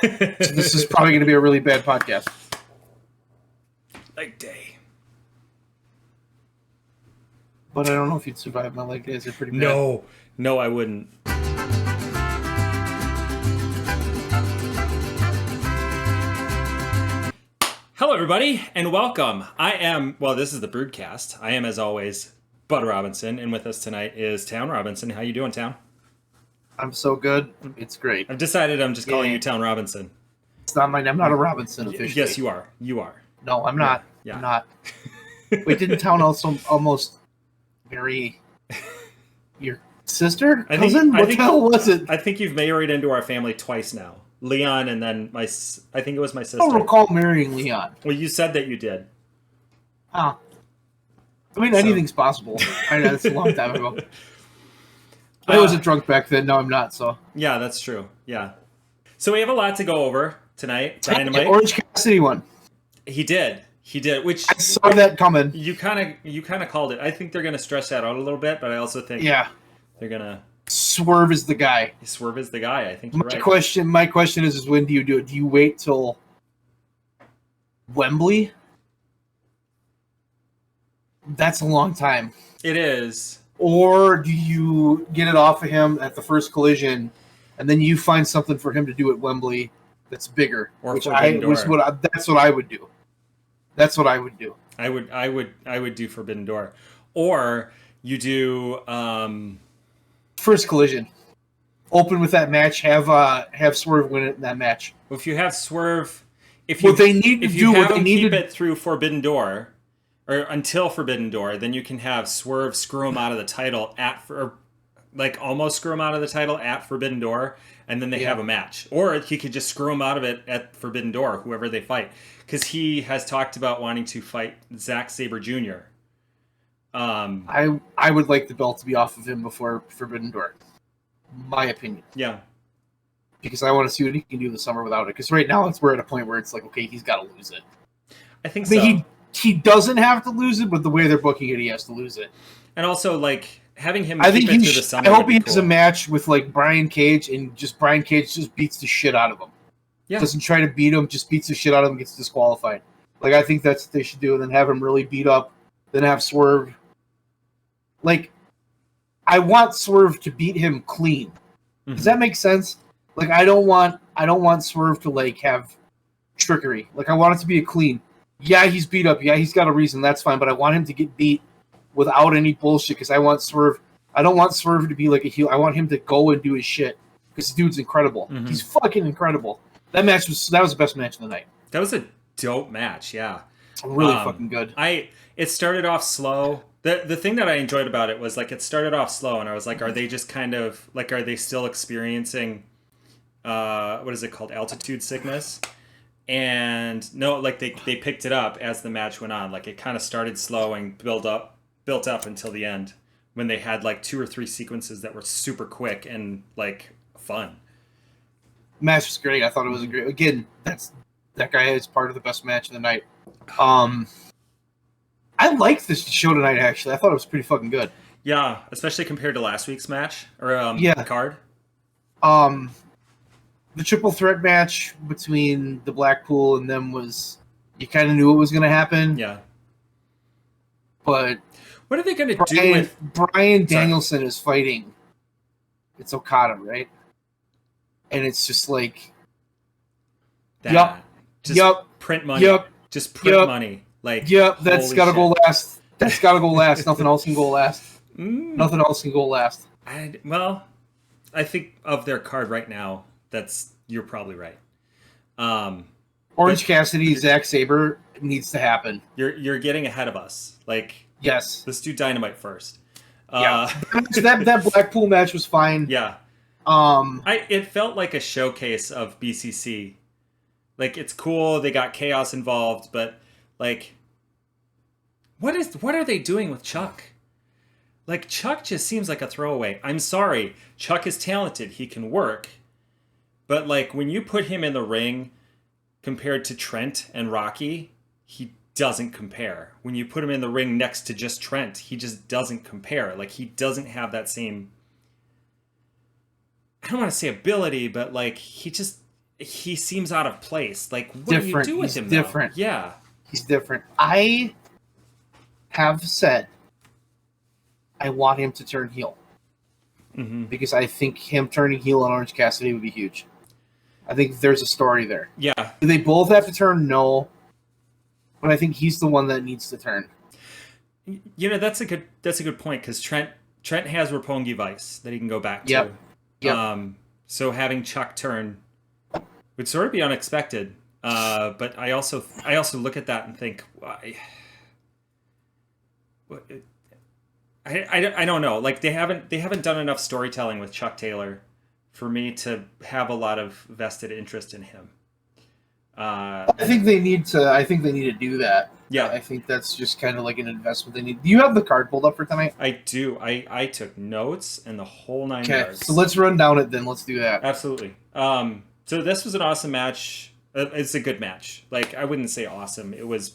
So this is probably going to be a really bad podcast. Leg day. But I don't know if you'd survive my leg days. They're pretty bad. No, I wouldn't. Hello, everybody, and welcome. This is the BREWDCAST. I am, as always, Bud Robinson, and with us tonight is Town Robinson. How you doing, Town? I'm so good. It's great. I've decided I'm just calling you Town Robinson. It's not mine. I'm not a Robinson officially. Yes, you are. You are. No, I'm not. Yeah. I'm not. Wait, didn't Town also almost marry your sister? Cousin? What the hell was it? I think you've married into our family twice now. Leon and then I think it was my sister. I don't recall marrying Leon. Well, you said that you did. Oh. I mean, anything's possible. I know, that's a long time ago. I wasn't drunk back then. No, I'm not, so. Yeah, that's true. Yeah. So we have a lot to go over tonight. Dynamite. Orange Cassidy won. He did. Which I saw that coming. You kind of called it. I think they're going to stretch that out a little bit, but I also think they're going to Swerve is the guy. Swerve is the guy. I think you're right. My question is when do you do it? Do you wait till Wembley? That's a long time. It is. Or do you get it off of him at the first collision, and then you find something for him to do at Wembley that's bigger? That's what I would do. That's what I would do. I would do Forbidden Door, or you do first collision. Open with that match. Have Swerve win it in that match. Well, if you have Swerve, keep it through Forbidden Door, or until Forbidden Door, then you can have Swerve screw him out of the title almost screw him out of the title at Forbidden Door, and then they have a match. Or he could just screw him out of it at Forbidden Door, whoever they fight. Because he has talked about wanting to fight Zack Sabre Jr. I would like the belt to be off of him before Forbidden Door. My opinion. Yeah. Because I want to see what he can do in the summer without it. Because right now we're at a point where it's like, okay, he's got to lose it. I think so. He doesn't have to lose it, but the way they're booking it, he has to lose it. And also, having him I think through the summer. I hope he has a match with Brian Cage, and Brian Cage just beats the shit out of him. Yeah. Doesn't try to beat him, just beats the shit out of him, gets disqualified. I think that's what they should do, and then have him really beat up, then have Swerve. I want Swerve to beat him clean. Mm-hmm. Does that make sense? I don't want Swerve to have trickery. I want it to be a clean. Yeah, he's beat up. Yeah, he's got a reason. That's fine. But I want him to get beat without any bullshit because I want Swerve. I don't want Swerve to be like a heel. I want him to go and do his shit because the dude's incredible. Mm-hmm. He's fucking incredible. That was the best match of the night. That was a dope match. Yeah, really fucking good. It started off slow. The thing that I enjoyed about it was it started off slow, and I was like, are they just kind of are they still experiencing what is it called, altitude sickness? And no, they picked it up as the match went on. It kind of started slow and built up until the end when they had 2 or 3 sequences that were super quick and fun. Match was great. I thought it was a great. Again, that guy is part of the best match of the night. I liked this show tonight. Actually, I thought it was pretty fucking good. Yeah, especially compared to last week's match or card. The triple threat match between the Blackpool and them was, you kind of knew it was going to happen. Yeah. But what are they going to do with Bryan Danielson is fighting? It's Okada, right? And it's just print money. Just print money. That's got to go last. That's got to go last. Nothing else can go last. Nothing else can go last. I think of their card right now, you're probably right. Orange Cassidy, Zack Sabre needs to happen. You're getting ahead of us. Yes. Let's do Dynamite first. That Blackpool match was fine. Yeah. It felt like a showcase of BCC. It's cool. They got Chaos involved, but what are they doing with Chuck? Chuck just seems like a throwaway. I'm sorry. Chuck is talented. He can work. But when you put him in the ring compared to Trent and Rocky, he doesn't compare. When you put him in the ring next to just Trent, he just doesn't compare. He doesn't have that same, I don't want to say ability, but he just, he seems out of place. Like, what Different. do you do with He's him? different. Now? Yeah. He's different. I have said I want him to turn heel. Because I think him turning heel on Orange Cassidy would be huge. I think there's a story there. Yeah. Do they both have to turn? No. But I think he's the one that needs to turn. You know, that's a good point, because Trent has Roppongi Vice that he can go back Yep. to. Yep. So having Chuck turn would sort of be unexpected. But I also look at that and think, why? I don't know. Like, they haven't done enough storytelling with Chuck Taylor for me to have a lot of vested interest in him. I think they need to do that. Yeah. I think that's just kind of like an investment they need. Do you have the card pulled up for tonight? I do. I took notes and the whole 9 Okay, yards. so let's run down it then. Let's do that. Absolutely. So this was an awesome match. It's a good match. Like, I wouldn't say awesome. It was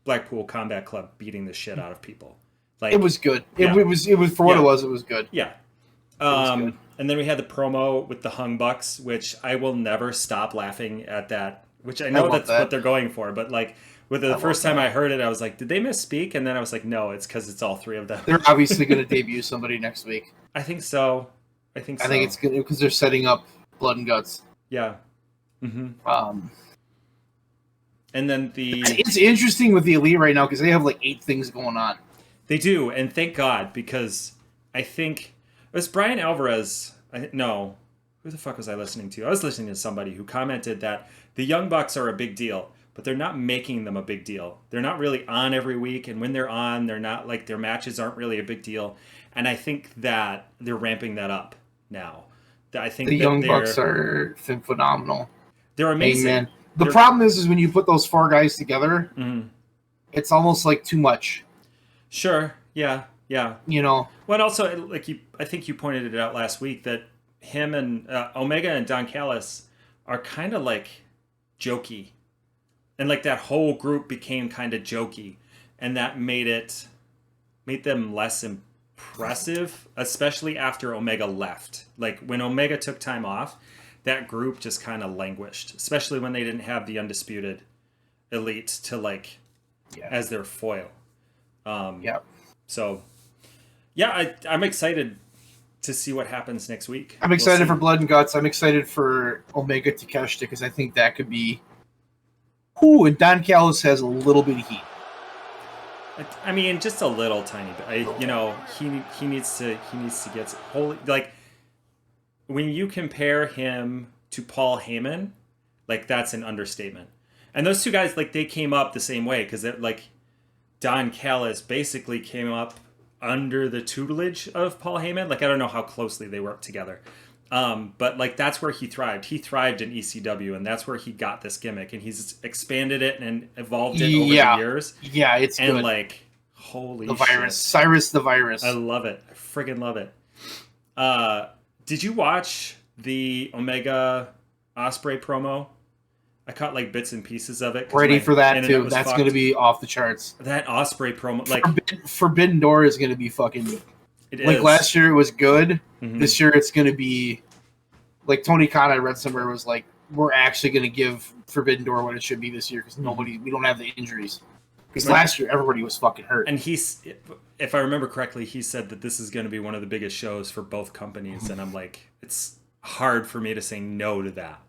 Blackpool Combat Club beating the shit out of people. Like, it was good. Yeah. It was for what it was. It was good. Yeah. Was good. And then we had the promo with the Hung Bucks, which I will never stop laughing at that. Which I know that's what they're going for, but like, with the first time I heard it, I was like, did they misspeak? And then I was like, no, it's because it's all three of them. They're obviously going to debut somebody next week. I think so. I think it's good because they're setting up Blood and Guts. Yeah. Mm-hmm. And then it's interesting with the Elite right now because they have like 8 things going on. They do, and thank God, because I think it was Brian Alvarez. No, who the fuck was I listening to? I was listening to somebody who commented that the Young Bucks are a big deal, but they're not making them a big deal. They're not really on every week, and when they're on, they're not, like, their matches aren't really a big deal. And I think that they're ramping that up now. I think the Young Bucks are phenomenal. They're amazing. Amen. The problem is when you put those 4 guys together, it's almost like too much. Sure. Yeah. Yeah. You know. Well, also, like, I think you pointed it out last week that him and Omega and Don Callis are kind of like jokey, and like that whole group became kind of jokey, and that made them less impressive, especially after Omega left. Like, when Omega took time off, that group just kind of languished, especially when they didn't have the Undisputed Elite to as their foil. So, yeah, I'm excited to see what happens next week. I'm excited for Blood and Guts. I'm excited for Omega Takeshita because I think that could be. Ooh, and Don Callis has a little bit of heat. I mean, just a little tiny bit. He needs to get holy. Like, when you compare him to Paul Heyman, like, that's an understatement. And those two guys, like, they came up the same way because like, Don Callis basically came up under the tutelage of Paul Heyman. Like, I don't know how closely they worked together. But like, that's where he thrived. He thrived in ECW, and that's where he got this gimmick, and he's expanded it and evolved it over the years. Yeah, it's and good. Like, holy the shit. virus. Cyrus the Virus. I love it. I friggin' love it. Did you watch the Omega Ospreay promo? I caught like bits and pieces of it. Ready for that too. That's going to be off the charts. That Ospreay promo, like, Forbidden Door is going to be fucking. Like, last year it was good. Mm-hmm. This year it's going to be like Tony Khan. I read somewhere was like, we're actually going to give Forbidden Door what it should be this year because we don't have the injuries. Because last year everybody was fucking hurt. And if I remember correctly, he said that this is going to be one of the biggest shows for both companies, and I'm like, it's hard for me to say no to that.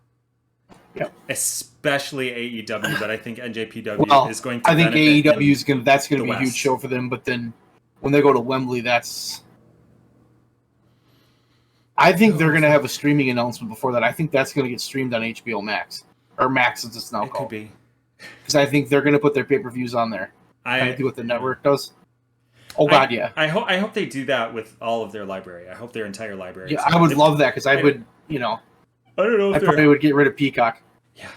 Yep. Especially AEW, but I think NJPW is going to. I think AEW is going. That's going to be a huge show for them. But then, when they go to Wembley, I think they're going to have a streaming announcement before that. I think that's going to get streamed on HBO Max or Max, as it's now called. Could be. Because I think they're going to put their pay-per-views on there. I do what the network does. Oh God, yeah. I hope they do that with all of their library. I hope their entire library. Yeah, I would love that because I would. I don't know. I probably would get rid of Peacock. Yeah.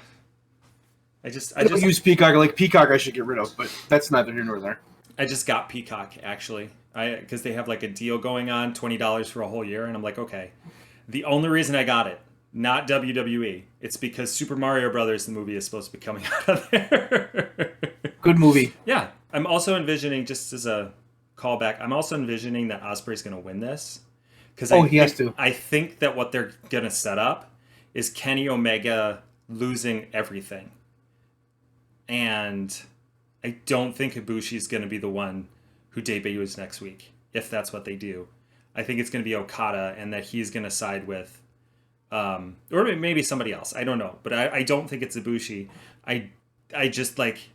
I just use Peacock. Like, Peacock I should get rid of, but that's neither here nor there. I just got Peacock, actually. Because they have like a deal going on, $20 for a whole year, and I'm like, okay. The only reason I got it, not WWE, it's because Super Mario Brothers, the movie, is supposed to be coming out of there. Good movie. Yeah. I'm also envisioning, just as a callback, I'm also envisioning that Ospreay's going to win this. Because he has to. I think that what they're going to set up is Kenny Omega losing everything. And I don't think Ibushi is going to be the one who debuts next week, if that's what they do. I think it's going to be Okada, and that he's going to side with, or maybe somebody else. I don't know, but I don't think it's Ibushi. I just like,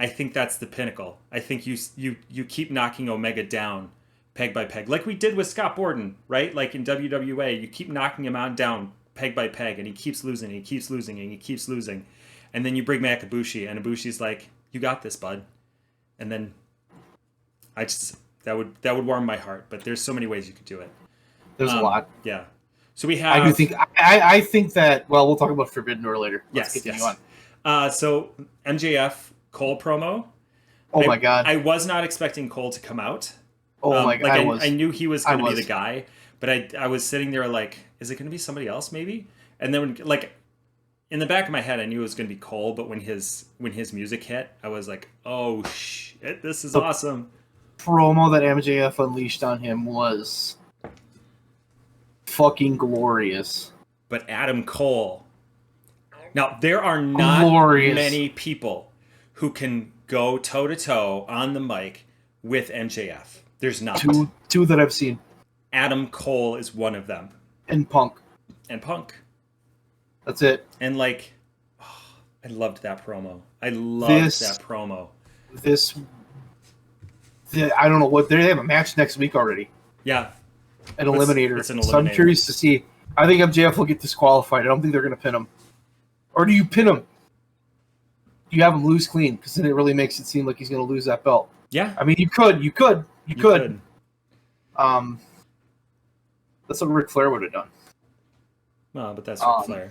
I think that's the pinnacle. I think you keep knocking Omega down peg by peg, like we did with Scott Borden, right? Like in WWA, you keep knocking him out down peg by peg, and he keeps losing, and he keeps losing, and he keeps losing, and then you bring back Ibushi, and Ibushi's like, "You got this, bud," and then I just that would warm my heart. But there's so many ways you could do it. There's a lot. Yeah. So we have. I think that. Well, we'll talk about Forbidden Door later. Let's continue on. So MJF Cole promo. Oh my god! I was not expecting Cole to come out. Oh my god! I knew he was going to be the guy, but I was sitting there like, is it going to be somebody else maybe? And then like in the back of my head, I knew it was going to be Cole, but when his music hit, I was like, oh shit, this is awesome. Promo that MJF unleashed on him was fucking glorious. But Adam Cole. Now there are not many people who can go toe to toe on the mic with MJF. There's not. Two that I've seen. Adam Cole is one of them. And Punk. That's it. And like, I loved that promo. I loved that promo. I don't know what they have a match next week already. Yeah. An eliminator. It's an eliminator. So I'm curious to see. I think MJF will get disqualified. I don't think they're going to pin him. Or do you pin him? Do you have him lose clean? Because then it really makes it seem like he's going to lose that belt. Yeah. I mean, you could. That's what Ric Flair would have done. Well, but that's Ric Flair.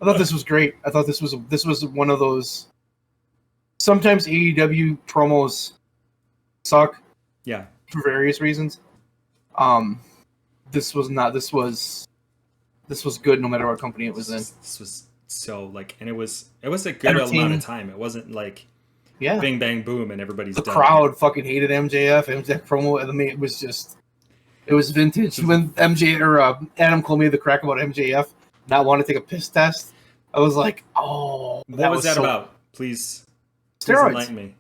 I thought this was great. I thought this was one of those. Sometimes AEW promos suck. Yeah. For various reasons. This was not. This was good no matter what company it was in. This was so like, and it was a good amount of time. It wasn't like. Yeah. Bing bang boom and everybody's the done. Crowd fucking hated MJF promo. I mean, it was vintage. When Adam Cole made the crack about MJF not wanting to take a piss test, I was like, oh, what was that about? Please enlighten me.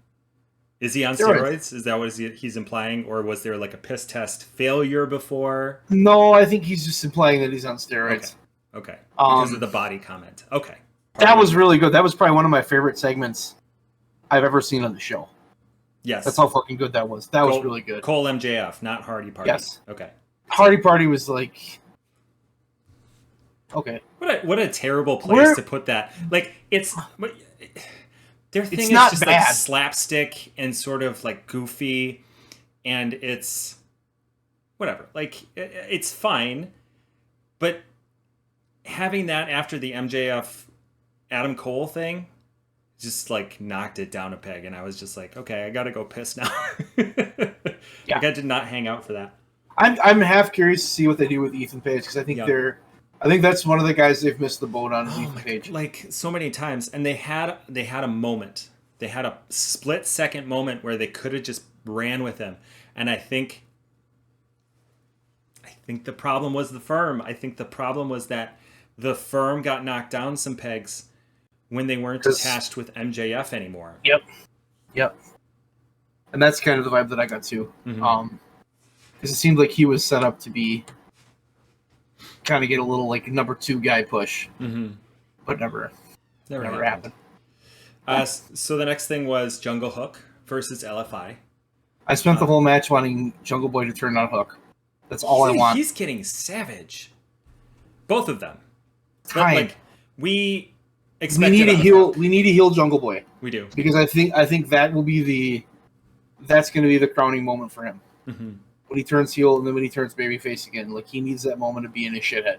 Is he on steroids? Is that what he's implying, or was there like a piss test failure before? No, I think he's just implying that he's on steroids. Okay. Because of the body comment. Okay. That was really good. That was probably one of my favorite segments I've ever seen on the show. Yes. That's how fucking good that was. That was really good. Cole MJF, not Hardy Party. Yes. Okay. Hardy Party was like... Okay. What a terrible place to put that. Like, it's... Their thing is just bad. Like slapstick and sort of like goofy, and it's... Whatever. Like, it's fine, but having that after the MJF Adam Cole thing... just like knocked it down a peg, and I was just like, okay, I gotta go piss now. Like I did not hang out for that. I'm half curious to see what they do with Ethan Page, because I think that's one of the guys they've missed the boat on. Ethan Page, like so many times, and they had a moment, they had a split second moment where they could have just ran with him, and I think the problem was the Firm. I think the problem was that the Firm got knocked down some pegs when they weren't attached with MJF anymore. Yep. And that's kind of the vibe that I got too. Mm-hmm. Because it seemed like he was set up to be kind of get a little like number 2 guy push, but never happened. So the next thing was Jungle Hook versus LFI. I spent the whole match wanting Jungle Boy to turn on Hook. That's all I want. He's getting savage. Both of them. But, like, we need a heel Jungle Boy. We do, because I think that will be that's going to be the crowning moment for him when he turns heel, and then when he turns babyface again. Like, he needs that moment of being a shithead.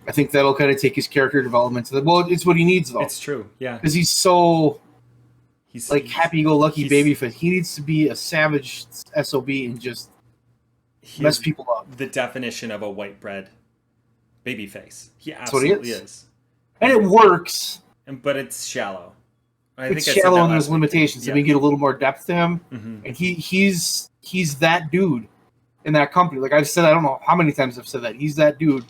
I think that'll kind of take his character development to it's what he needs though. It's true, yeah, because he's like happy-go-lucky babyface. He needs to be a savage SOB and just mess people up. The definition of a white bread babyface. He absolutely is. And it works. But it's shallow. It's shallow in those limitations. Yeah. I mean, get a little more depth to him. And he's that dude in that company. Like I've said, I don't know how many times I've said that. He's that dude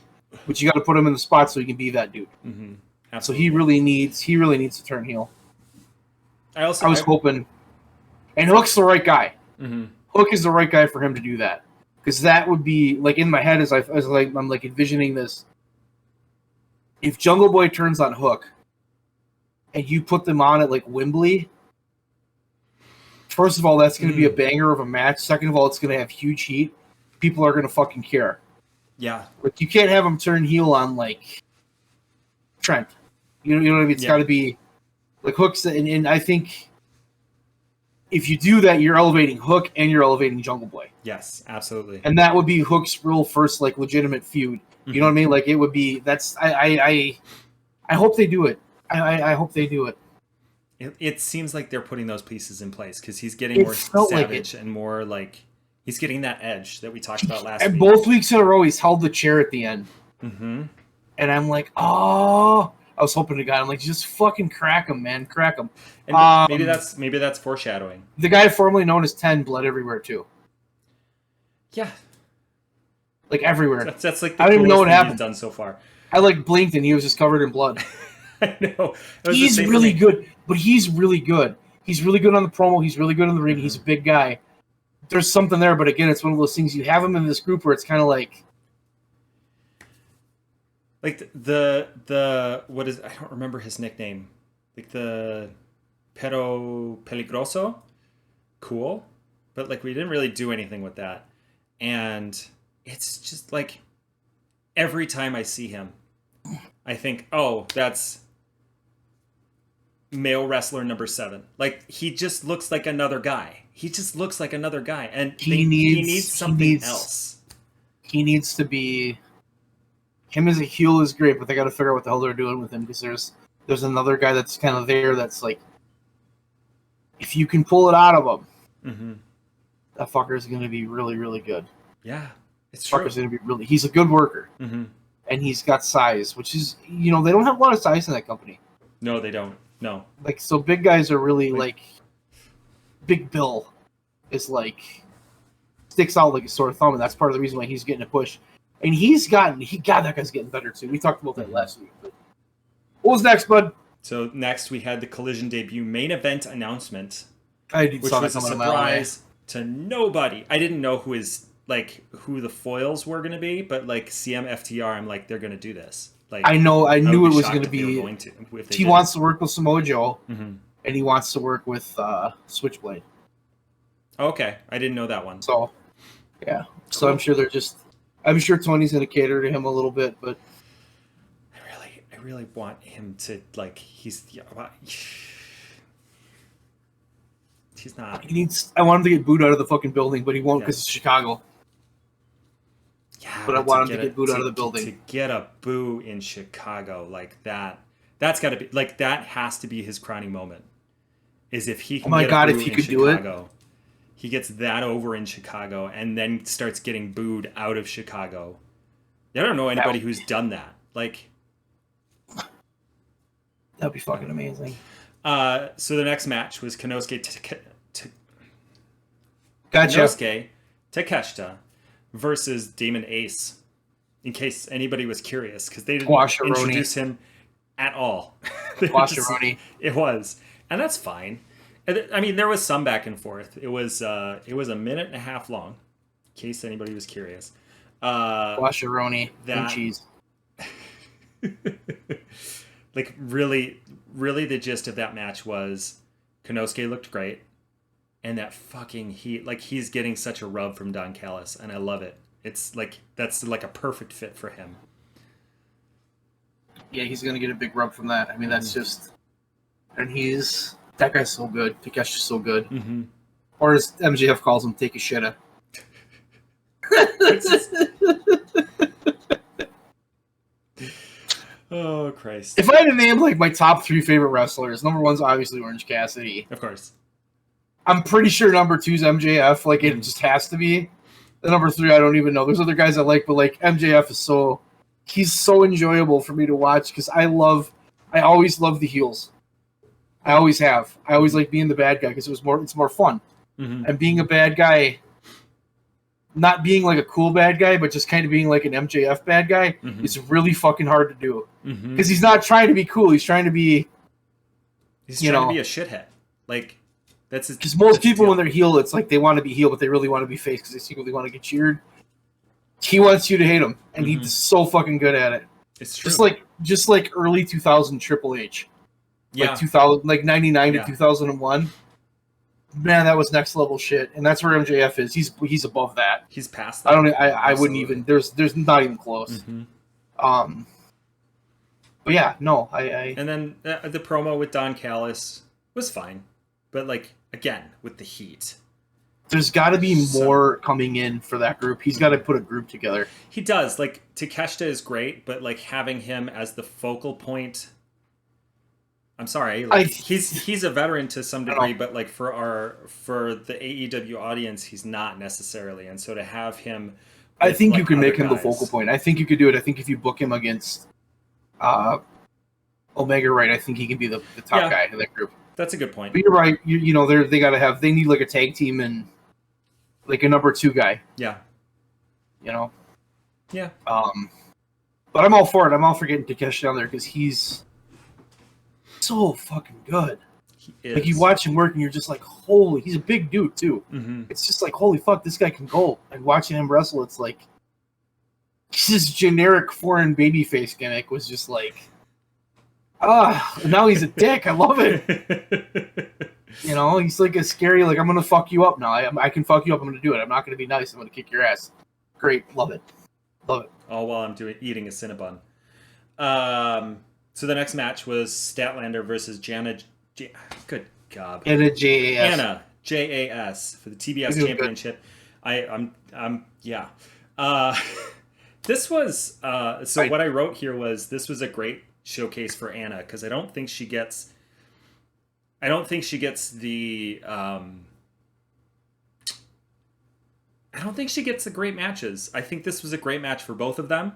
but you got to put him in the spot so he can be that dude. Mm-hmm. So he really needs to turn heel. I was hoping, and Hook's the right guy. Mm-hmm. Hook is the right guy for him to do that, because that would be like in my head as I'm like envisioning this. If Jungle Boy turns on Hook, and you put them on at like Wembley, first of all, that's going to be a banger of a match. Second of all, it's going to have huge heat. People are going to fucking care. Yeah, like you can't have him turn heel on like Trent. You know what I mean? It's got to be like Hook's, and I think if you do that, you're elevating Hook and you're elevating Jungle Boy. Yes, absolutely. And that would be Hook's real first like legitimate feud. You know what I mean? Like it would be. That's I hope they do it. I hope they do it. It seems like they're putting those pieces in place because he's getting more savage and more like he's getting that edge that we talked about last week. Both weeks in a row, he's held the chair at the end. Mm-hmm. And I'm like, oh, I was hoping to God. I'm like, just fucking crack him, man, crack him. And maybe that's foreshadowing. The guy formerly known as 10 bled everywhere too. Yeah, like everywhere. That's like the I don't even know what happened. He's done so far. I like blinked and he was just covered in blood. I know. He's really good, but he's really good. He's really good on the promo. He's really good in the ring. Mm-hmm. He's a big guy. There's something there, but again, it's one of those things you have him in this group where it's kind of like the what is, I don't remember his nickname. Like the Pero Peligroso. Cool. But like we didn't really do anything with that. And it's just like every time I see him, I think, oh, that's male wrestler number 7. Like he just looks like another guy. And he needs something else. He needs to be. Him as a heel is great, but they got to figure out what the hell they're doing with him, because there's another guy that's kind of there that's like, if you can pull it out of him, mm-hmm. that fucker is going to be really, really good. Yeah, it's true. Fucker's going to be really. He's a good worker, mm-hmm. and he's got size, which is, they don't have a lot of size in that company. No, they don't. No. Like, so big guys are really like, Big Bill is like sticks out like a sore thumb, and that's part of the reason why he's getting a push. And that guy's getting better too. We talked about that last week. But what was next, bud? So next we had the Collision debut main event announcement, which was a surprise to nobody. I didn't know who the foils were going to be, but like CMFTR, I'm like, they're going to do this. Like I knew it was going to be. He wants to work with Samoa Joe, mm-hmm. and he wants to work with Switchblade. Okay, I didn't know that one. So, yeah. Cool. So I'm sure Tony's going to cater to him a little bit, but I really want him to like. He's not. I want him to get booed out of the fucking building, but he won't because it's Chicago. Yeah, but I want him to get booed out of the building. To get a boo in Chicago like that, that's got to be like that has to be his crowning moment. Is if he can. Oh my God! If he could do it. He gets that over in Chicago and then starts getting booed out of Chicago. I don't know anybody who's done that. Like, that'd be fucking amazing. So the next match was Konosuke Takeshita versus Demon Ace. In case anybody was curious, because they didn't introduce him at all. It was, and that's fine. I mean, there was some back and forth. It was a minute and a half long, in case anybody was curious. Squasharoni and cheese. Like, really, really the gist of that match was Konosuke looked great, and that fucking heat. Like, he's getting such a rub from Don Callis, and I love it. It's like, that's like a perfect fit for him. Yeah, he's going to get a big rub from that. I mean, that's just... And that guy's so good. Takeshi's so good. Mm-hmm. Or as MJF calls him, take a shitta. Oh, Christ. If I had to name like my top 3 favorite wrestlers, number 1's obviously Orange Cassidy. Of course. I'm pretty sure number 2's MJF. Like, it just has to be. The number 3, I don't even know. There's other guys I like, but like MJF is he's so enjoyable for me to watch because I always love the heels. I always have. I always like being the bad guy because it's more fun. Mm-hmm. And being a bad guy not being like a cool bad guy, but just kind of being like an MJF bad guy is really fucking hard to do. Because he's not trying to be cool. He's trying to be... He's trying to be a shithead. Like, that's because most people when they're heel, it's like they want to be heel, but they really want to be face because they secretly want to get cheered. He wants you to hate him, and he's so fucking good at it. It's true. Just like early 2000 Triple H. Yeah. Like 2000, like 99 to 2001. Man, that was next level shit, and that's where MJF is. He's above that. He's past that. I wouldn't even. There's not even close. But yeah, no, I. And then the promo with Don Callis was fine, but like again with the heat, there's got to be more coming in for that group. He's got to put a group together. He does. Like Takeshita is great, but like having him as the focal point. I'm sorry, like, he's a veteran to some degree, but like for the AEW audience, he's not necessarily. And so to have him, I think you can make him the focal point. I think you could do it. I think if you book him against Omega, right? I think he can be the top guy in that group. That's a good point. But you're right. You know they need like a tag team and like a number 2 guy. Yeah. You know. Yeah. But I'm all for it. I'm all for getting Takeshi down there because he's so fucking good. He is. Like you watch him work and you're just like, holy, he's a big dude too. It's just like, holy fuck, this guy can go. And watching him wrestle, it's like his generic foreign babyface gimmick was just like, now he's a dick. I love it. You know, he's like a scary, like, I'm gonna fuck you up now. I can fuck you up. I'm gonna do it. I'm not gonna be nice. I'm gonna kick your ass. Great, love it. All while I'm eating a Cinnabon. So the next match was Statlander versus good God. Anna JAS. Anna JAS for the TBS Championship. This was what I wrote here was this was a great showcase for Anna because I don't think she gets the great matches. I think this was a great match for both of them.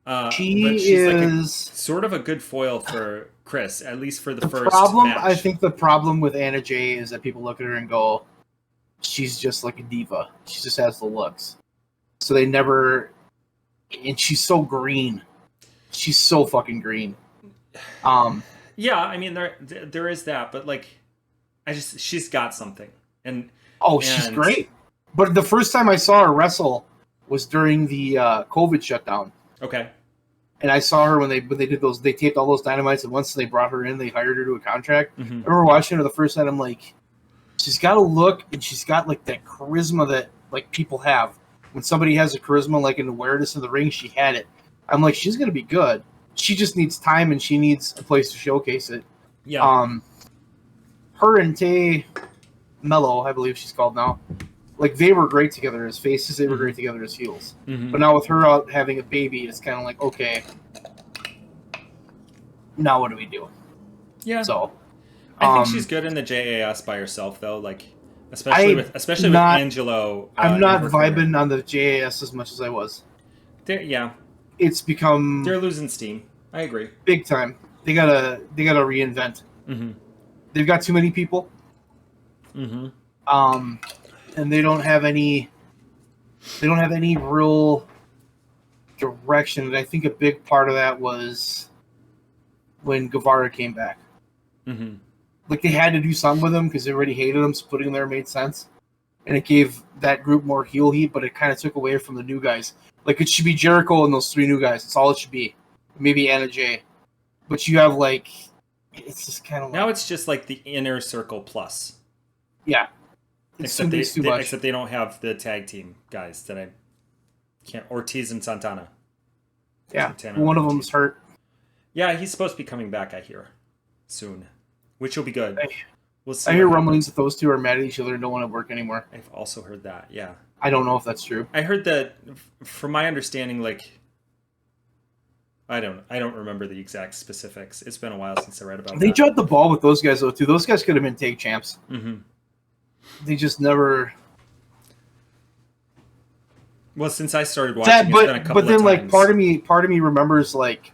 But she's like sort of a good foil for Chris, at least for the first match. I think the problem with Anna Jay is that people look at her and go, she's just like a diva. She just has the looks. So they never... And she's so green. She's so fucking green. Yeah, I mean, there is that, but like, she's got something. And she's great. But the first time I saw her wrestle was during the COVID shutdown. Okay. And I saw her when they did those. They taped all those Dynamites, and once they brought her in, they hired her to a contract. I remember watching her the first time. I'm like, she's got a look, and she's got like that charisma that like people have. When somebody has a charisma, like an awareness in the ring, she had it. I'm like, she's gonna be good. She just needs time, and she needs a place to showcase it. Yeah. Her and Tay Mello, I believe she's called now. Like, they were great together as faces. They were great together as heels. But now with her out having a baby, it's kind of like, okay, now what do we do? Yeah. So, I think she's good in the JAS by herself, though. Like, especially with Angelo. I'm not vibing on the JAS as much as I was. It's become... They're losing steam. I agree. Big time. They gotta reinvent. They've got too many people. And they don't have any real direction. And I think a big part of that was when Guevara came back. Like, they had to do something with him because they already hated him, so putting him there made sense. And it gave that group more heel heat, but it kind of took away from the new guys. Like, it should be Jericho and those 3 new guys. That's all it should be. Maybe Anna Jay. But you have, like... It's just kind of like... Now it's just like the inner circle plus. Yeah. Except they don't have the tag team guys that I can't... Ortiz and Santana. Yeah, one of them's hurt. Yeah, he's supposed to be coming back, I hear. Soon. Which will be good. We'll see. I hear rumblings that those 2 are mad at each other and don't want to work anymore. I've also heard that, yeah. I don't know if that's true. I heard that, from my understanding, like... I don't remember the exact specifics. It's been a while since I read about that. They dropped the ball with those guys, though, too. Those guys could have been tag champs. They just never... Well, since I started watching, it's been a couple of times. Like, part of me remembers, like,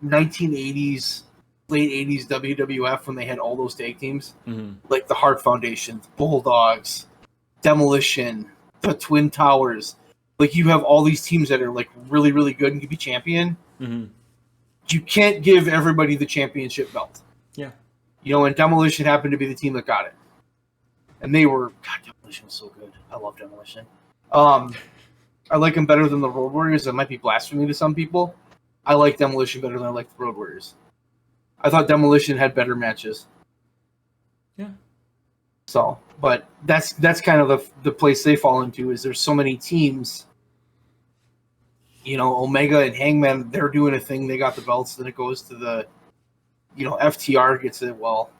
1980s, late 80s WWF when they had all those tag teams. Like the Hart Foundation, the Bulldogs, Demolition, the Twin Towers. Like, you have all these teams that are like really, really good and can be champion. Mm-hmm. You can't give everybody the championship belt. Yeah. And Demolition happened to be the team that got it. And they were, God, Demolition was so good. I love Demolition. I like them better than the Road Warriors. That might be blasphemy to some people. I like Demolition better than I like the Road Warriors. I thought Demolition had better matches. Yeah. So, but that's kind of the place they fall into, is there's so many teams. Omega and Hangman, they're doing a thing. They got the belts. Then it goes to the, FTR gets it. Well,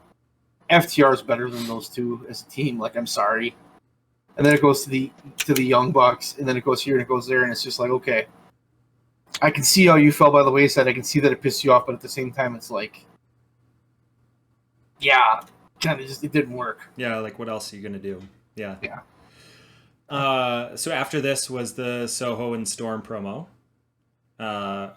FTR is better than those two as a team. Like, I'm sorry. And then it goes to the Young Bucks, and then it goes here and it goes there, and it's just like, okay, I can see how you fell by the wayside. I can see that it pissed you off, but at the same time, it's like, yeah, kind of just, it didn't work. Yeah, like, what else are you gonna do? Yeah. Yeah. So after this was the Soho and Storm promo,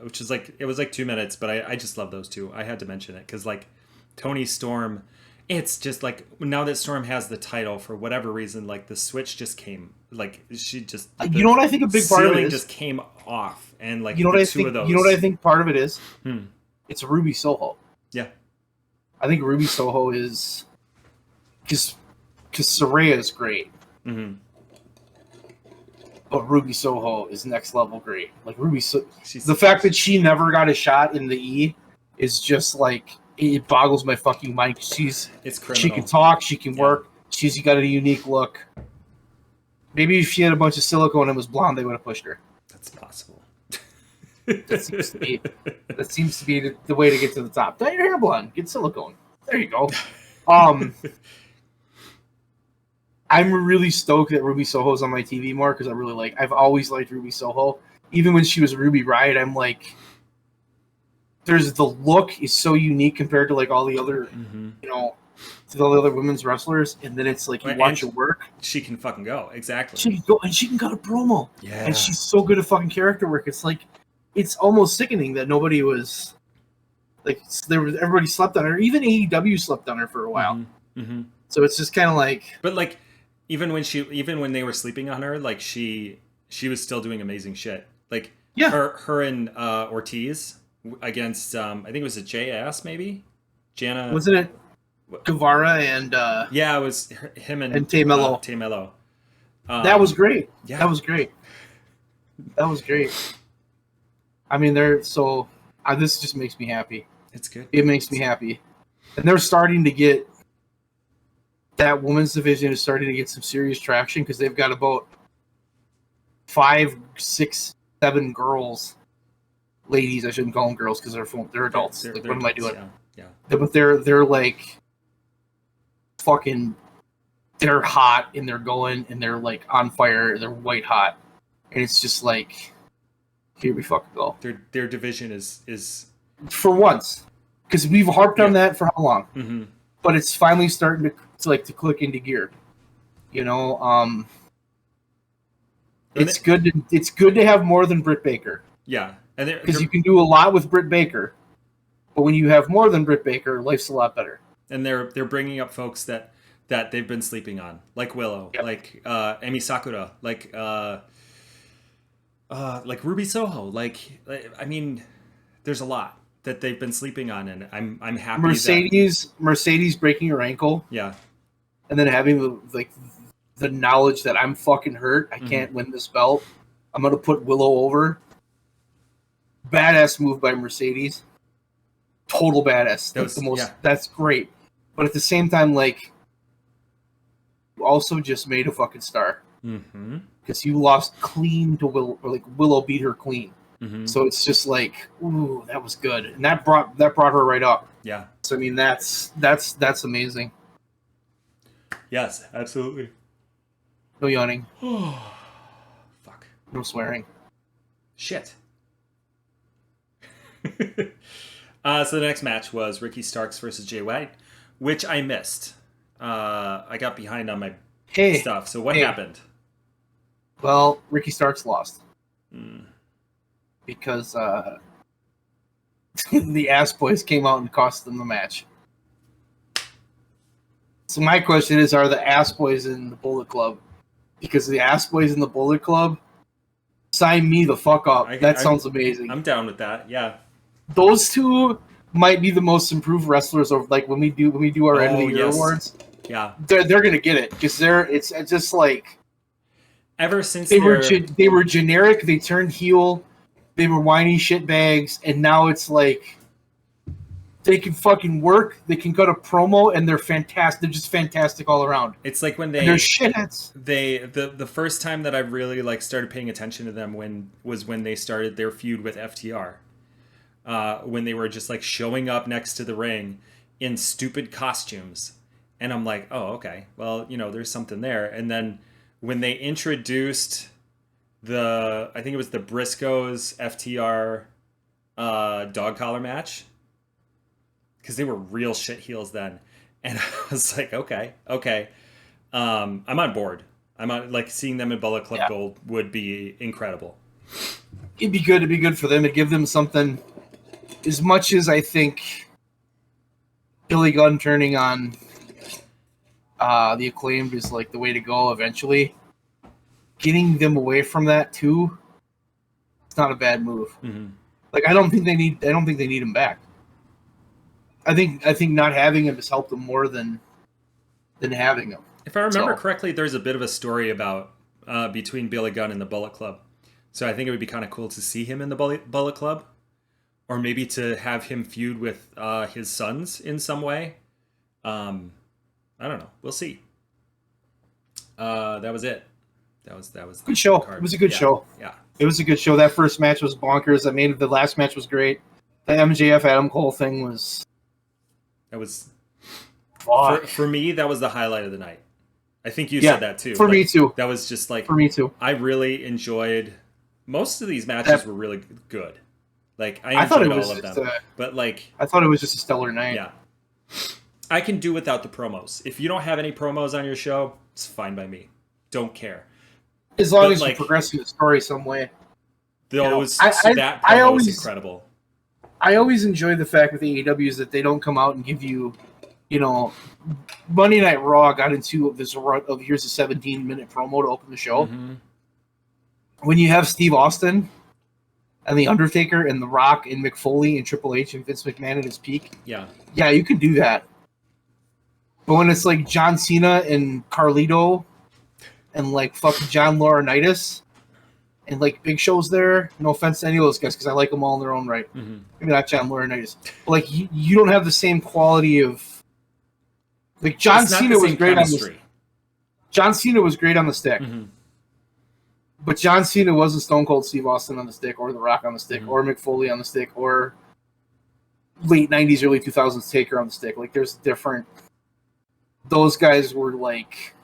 which is like, it was like 2 minutes, but I just love those two. I had to mention it because, like, Tony Storm, it's just like, now that Storm has the title, for whatever reason, like, the switch just came, like, she just, you know what I think a big part of it is? Just came off, and like, you know what I think? You know what I think part of it is? It's Ruby Soho. Yeah. I think Ruby Soho is because Saraya is great. Mm-hmm. But Ruby Soho is next level great. Like, the fact that she never got a shot in the E is just like, it boggles my fucking mind. It's criminal. She can talk, she can work, she's got a unique look. Maybe if she had a bunch of silicone and was blonde, they would have pushed her. That's possible. That seems to be the way to get to the top. Dye your hair blonde, get silicone. There you go. I'm really stoked that Ruby Soho's on my TV more because I've always liked Ruby Soho. Even when she was Ruby Riott, I'm like, the look is so unique compared to like all the other, to all the other women's wrestlers. And then it's like, you watch her work. She can fucking go. Exactly. She can go, and she can cut a promo. Yeah. And she's so good at fucking character work. It's like, it's almost sickening that nobody was like, everybody slept on her. Even AEW slept on her for a while. Mm-hmm. Mm-hmm. So it's just kind of like, but like, even when they were sleeping on her, like, she was still doing amazing shit. Like, yeah, her and Ortiz against I think it was a JS, maybe Jana, wasn't it Guevara and yeah, it was him and Tay Melo. That was great. Yeah, that was great. I mean, this just makes me happy. It's good. It makes me happy, and they're starting to get. That women's division is starting to get some serious traction because they've got about 5, 6, 7 girls, ladies. I shouldn't call them girls because they're adults. They're what am I doing? Yeah. But they're like fucking. They're hot and they're going and they're like on fire. They're white hot, and it's just like, here we fucking go. Their division is for once, because we've harped on that for how long? Mm-hmm. But it's finally starting to click into gear. It's good. It's good to have more than Britt Baker. Yeah, because you can do a lot with Britt Baker, but when you have more than Britt Baker, life's a lot better. And they're bringing up folks that they've been sleeping on, like Willow, like Emi Sakura, like Ruby Soho. Like, I mean, there's a lot that they've been sleeping on, and I'm happy. Mercedes breaking her ankle. Yeah. And then having the knowledge that I'm fucking hurt. I can't win this belt. I'm gonna put Willow over. Badass move by Mercedes. Total badass. That's great. But at the same time, like, you also just made a fucking star. Because you lost clean to Willow, or like Willow beat her clean. So it's just like, ooh, that was good, and that brought her right up. Yeah. So I mean, that's amazing. Yes, absolutely. No yawning. Fuck. No swearing. Shit. So the next match was Ricky Starks versus Jay White, which I missed. I got behind on my stuff. So what happened? Well, Ricky Starks lost. Because the Ass Boys came out and cost them the match. So my question is, are the Ass Boys in the Bullet Club because the Ass Boys and the Bullet Club. Sign me the fuck up. That sounds amazing. I'm down with that. Yeah. Those two might be the most improved wrestlers of like when we do our end of the year awards. Yeah. They're gonna get it because it's just like ever since they were generic, they turned heel, they were whiny shitbags, and now it's like they can fucking work, they can cut a promo, and they're fantastic. They're just fantastic all around. It's like when they're shitheads. The first time that I really like started paying attention to them was when they started their feud with FTR. When they were just like showing up next to the ring in stupid costumes. And I'm like, oh, okay. Well, there's something there. And then when they introduced I think it was the Briscoes FTR dog collar match. Because they were real shit heels then. And I was like, okay. I'm on board. I'm on, like, seeing them in Bullet Club Gold would be incredible. It'd be good for them to give them something. As much as I think Billy Gunn turning on the Acclaimed is like the way to go eventually, getting them away from that too, it's not a bad move. Mm-hmm. Like I don't think they need him back. I think not having him has helped them more than having him. If I remember correctly, there's a bit of a story about between Billy Gunn and the Bullet Club. So I think it would be kind of cool to see him in the Bullet Club. Or maybe to have him feud with his sons in some way. I don't know. We'll see. That was it. That was good show. It was a good show. Yeah. It was a good show. That first match was bonkers. The last match was great. The MJF Adam Cole thing was. That was for me. That was the highlight of the night. I think you said that too. For me too. That was just like for me too. I really enjoyed. Most of these matches were really good. Like I enjoyed all of them, but like I thought it was just a stellar night. Yeah, I can do without the promos. If you don't have any promos on your show, it's fine by me. Don't care. As long as you're progressing the story some way. That promo was incredible. I always enjoy the fact with the AEW is that they don't come out and give you, Monday Night Raw got into this rut of here's a 17-minute promo to open the show. Mm-hmm. When you have Steve Austin and The Undertaker and The Rock and Mick Foley and Triple H and Vince McMahon at his peak, yeah, you can do that. But when it's like John Cena and Carlito and like fucking John Laurinaitis and like Big Show's there, no offense to any of those guys because I like them all in their own right. Mm-hmm. Maybe not John Laurinaitis, but like you don't have the same quality of like John Cena was great chemistry. On the John Cena was great on the stick. Mm-hmm. But John Cena wasn't Stone Cold Steve Austin on the stick, or The Rock on the stick, or Mick Foley on the stick, or late 90s, early 2000s Taker on the stick. Like, there's different... Those guys were, like...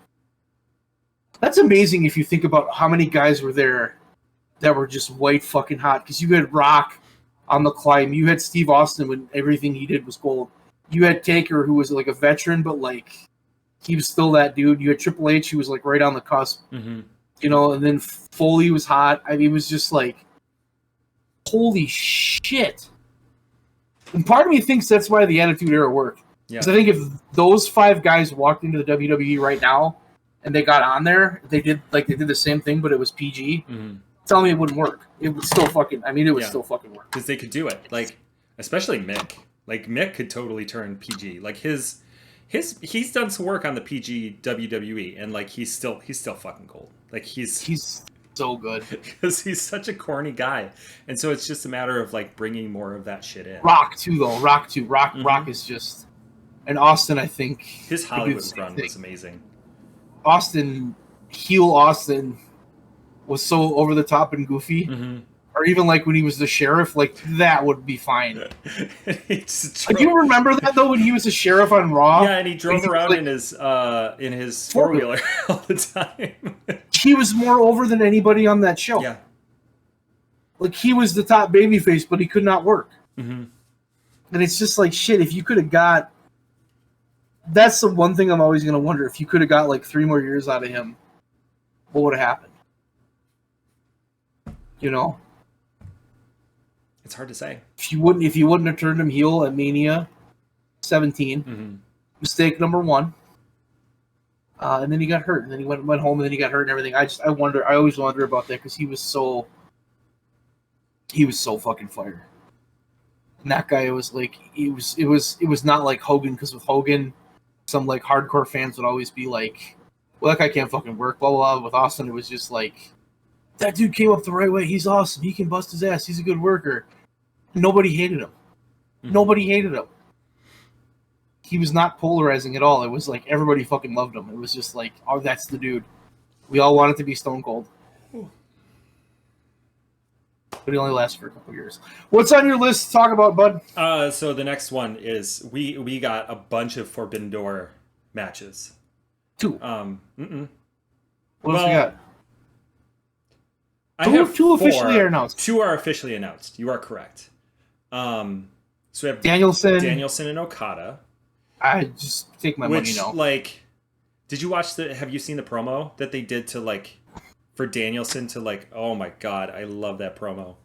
That's amazing if you think about how many guys were there that were just white fucking hot. Because you had Rock on the climb. You had Steve Austin when everything he did was gold. You had Taker, who was, like, a veteran, but, like, he was still that dude. You had Triple H, who was, like, right on the cusp. Mm-hmm. And then Foley was hot. I mean, it was just like, holy shit. And part of me thinks that's why the Attitude Era worked. Because I think if those 5 guys walked into the WWE right now and they got on there, they did the same thing, but it was PG. Mm-hmm. Tell me it wouldn't work. It would still fucking. I mean, it would still fucking work. Because they could do it. Like, especially Mick. Like Mick could totally turn PG. Like he's done some work on the PG WWE, and like he's still fucking gold. Like he's so good because he's such a corny guy, and so it's just a matter of like bringing more of that shit in. Rock too, though. Rock is just, and Austin. I think his Hollywood run was amazing. Heel Austin was so over the top and goofy. Mm-hmm. Or even like when he was the sheriff, like that would be fine. Like, you remember that though when he was a sheriff on Raw? Yeah, and he drove around like, in his 4-wheeler all the time. He was more over than anybody on that show. Yeah, like he was the top babyface, but he could not work. Mm-hmm. And it's just like shit. If you could have got, that's the one thing I'm always gonna wonder. If you could have got like 3 more years out of him, what would have happened? It's hard to say. If you wouldn't have turned him heel at Mania 17, mm-hmm. Mistake number 1. And then he got hurt, and then he went home, and then he got hurt and everything. I always wonder about that because he was so fucking fire. And that guy was like, it was not like Hogan, because with Hogan, some like hardcore fans would always be like, well, that guy can't fucking work, blah, blah, blah. With Austin, it was just like, that dude came up the right way. He's awesome. He can bust his ass. He's a good worker. Nobody hated him. Mm-hmm. Nobody hated him. He was not polarizing at all. It was like everybody fucking loved him. It was just like, oh, that's the dude. We all wanted to be Stone Cold. Ooh. But he only lasted for a couple years. What's on your list to talk about, bud? So the next one is we got a bunch of Forbidden Door matches. 2. What else we got? Two officially are announced. 2 are officially announced. You are correct. So we have Danielson and Okada. I just take my money now. Like, did you watch have you seen the promo that they did to like, for Danielson to like, oh my God, I love that promo.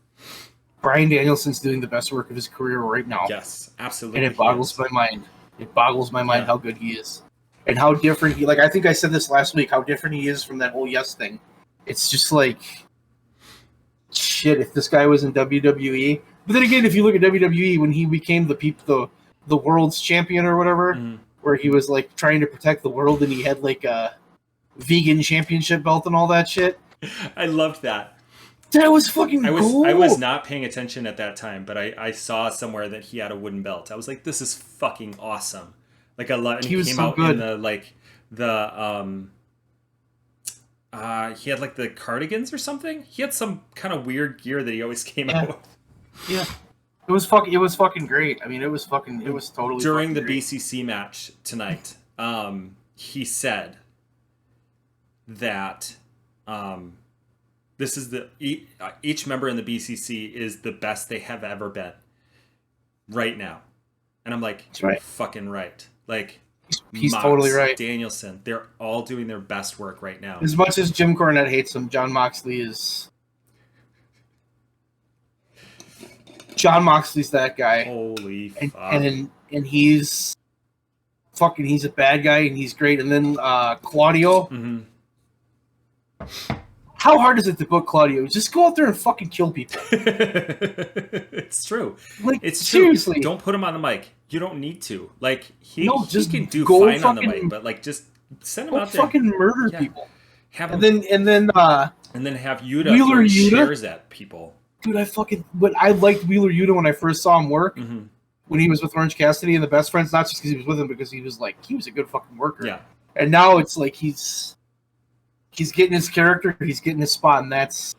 Bryan Danielson's doing the best work of his career right now. Yes, absolutely. And it boggles my mind. It boggles my mind how good he is. And how different he, like, I think I said this last week, how different he is from that whole Yes thing. It's just like, shit, if this guy was in WWE. But then again, if you look at WWE, when he became the world's champion or whatever, where he was like trying to protect the world and he had like a vegan championship belt and all that shit. I loved that. That was fucking cool. I was not paying attention at that time, but I saw somewhere that he had a wooden belt. I was like, this is fucking awesome. Like, I love, and he came so out good. In he had like the cardigans or something. He had some kind of weird gear that he always came out with. Yeah. It was fucking great. I mean, it was totally during the great. BCC match tonight. He said that this is each member in the BCC is the best they have ever been right now, and I'm like, that's right. Fucking right. Like, he's Mox, totally right. Danielson, they're all doing their best work right now. As much as Jim Cornette hates him, Jon Moxley's that guy. Holy fuck. And he's a bad guy and he's great. And then Claudio. Mm-hmm. How hard is it to book Claudio? Just go out there and fucking kill people. It's true. Like, it's seriously. True. Don't put him on the mic. You don't need to. Like, he can do fine on the mic, but like, just send him out there. Fucking murder people. And then have Yuta throw shares at people. Dude, I liked Wheeler Yuta when I first saw him work. Mm-hmm. When he was with Orange Cassidy and the Best Friends, not just because he was with him, because he was a good fucking worker. Yeah. And now it's like he's getting his character, he's getting his spot, and that's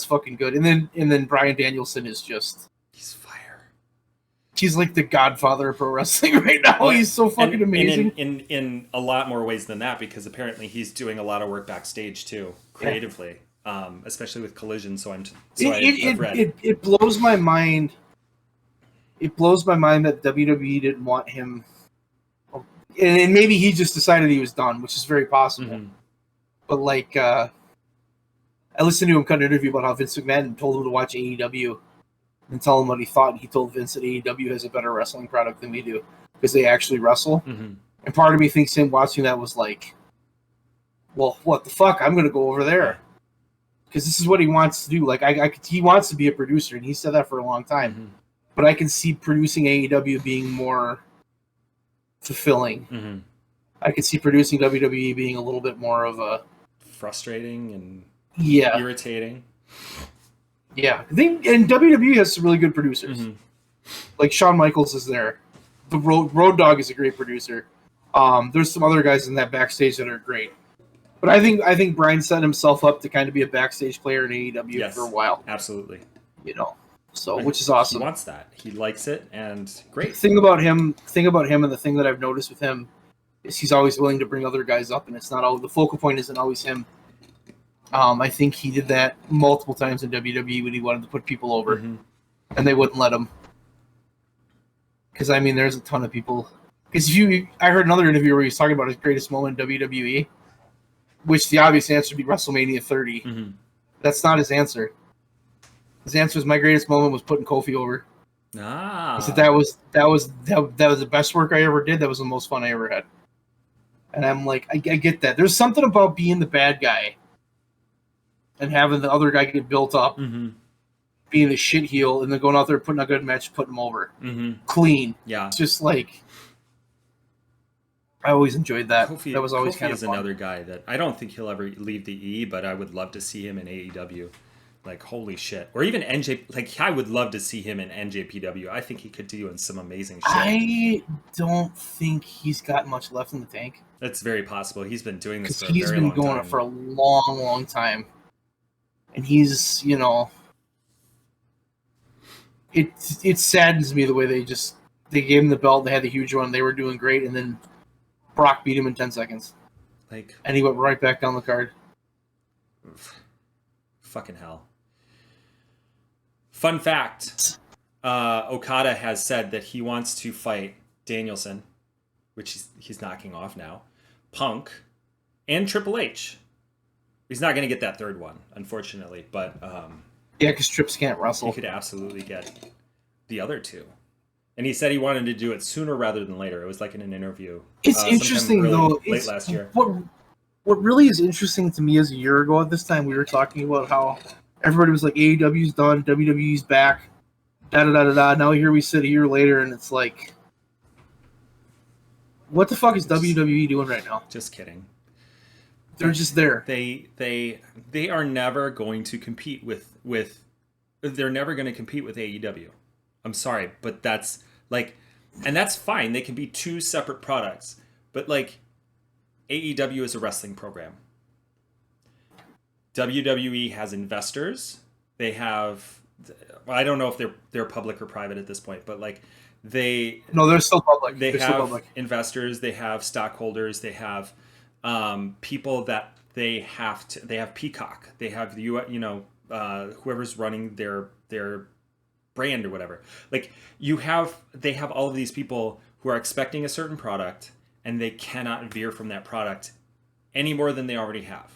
fucking good. And then Bryan Danielson is just, he's fire. He's like the godfather of pro wrestling right now. Well, he's so fucking amazing. In a lot more ways than that, because apparently he's doing a lot of work backstage too, creatively. Yeah. Especially with Collision, it blows my mind. It blows my mind that WWE didn't want him, and maybe he just decided he was done, which is very possible. Mm-hmm. But like, I listened to him cut an interview about how Vince McMahon told him to watch AEW and tell him what he thought. And he told Vince that AEW has a better wrestling product than we do because they actually wrestle. Mm-hmm. And part of me thinks him watching that was like, well, what the fuck? I'm going to go over there. Because this is what he wants to do. Like, he wants to be a producer, and he said that for a long time. Mm-hmm. But I can see producing AEW being more fulfilling. Mm-hmm. I could see producing WWE being a little bit more of a frustrating and irritating. Yeah, and WWE has some really good producers. Mm-hmm. Like Shawn Michaels is there. The Road Dogg is a great producer. There's some other guys in that backstage that are great. But I think Bryan set himself up to kind of be a backstage player in AEW for a while. Absolutely. Which is awesome. He wants that. He likes it, and great. The thing about him, and the thing that I've noticed with him is he's always willing to bring other guys up, and it's not all the focal point isn't always him. I think he did that multiple times in WWE when he wanted to put people over, mm-hmm. and they wouldn't let him. Because I mean, there's a ton of people. Because I heard another interview where he was talking about his greatest moment in WWE. Which the obvious answer would be WrestleMania 30. Mm-hmm. That's not his answer. His answer is my greatest moment was putting Kofi over. He said that was the best work I ever did. That was the most fun I ever had. And I'm like, I get that. There's something about being the bad guy and having the other guy get built up, being the shit heel, and then going out there, putting a good match, putting him over. Clean. Yeah. It's just like, I always enjoyed that. Kofi, that was always Kofi kind of is another guy that I don't think he'll ever leave the E, but I would love to see him in AEW. Like, holy shit. Or even NJ. Like, I would love to see him in NJPW. I think he could do in some amazing shit. I don't think he's got much left in the tank. It's very possible. He's been doing this for a very long time. He's been going for a long, long time. And he's, you know... It saddens me the way they gave him the belt, they had the huge run, they were doing great, and then Brock beat him in 10 seconds. And he went right back down the card. Fucking hell. Fun fact. Okada has said that he wants to fight Danielson, which he's knocking off now, Punk, and Triple H. He's not going to get that third one, unfortunately, but... yeah, because Trips can't wrestle. He could absolutely get the other two. And he said he wanted to do it sooner rather than later. It was like in an interview. It's interesting, though. Late last year. What really is interesting to me is a year ago at this time, we were talking about how everybody was like, AEW's done, WWE's back, da-da-da-da-da. Now here we sit a year later, and it's like, what the fuck is WWE doing right now? Just kidding. They're just there. They are never going to compete with they're never going to compete with AEW. I'm sorry, but that's like, and that's fine. They can be two separate products, but like AEW is a wrestling program. WWE has investors. They have, I don't know if they're public or private at this point, but like they're still public. They have still public. Investors. They have stockholders. They have people that they have Peacock. They have whoever's running their brand or whatever. Like they have all of these people who are expecting a certain product, and they cannot veer from that product any more than they already have.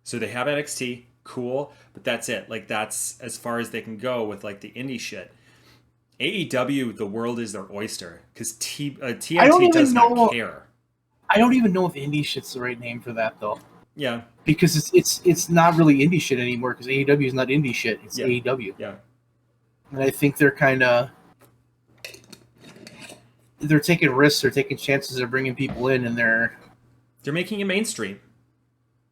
So they have NXT, cool, but that's it. Like that's as far as they can go with like the indie shit. AEW, the world is their oyster because TNT does not care. I don't even know if indie shit's the right name for that though. Yeah, because it's not really indie shit anymore because AEW is not indie shit. It's AEW. Yeah, and I think they're taking risks, they're taking chances, they're bringing people in, and they're making it mainstream.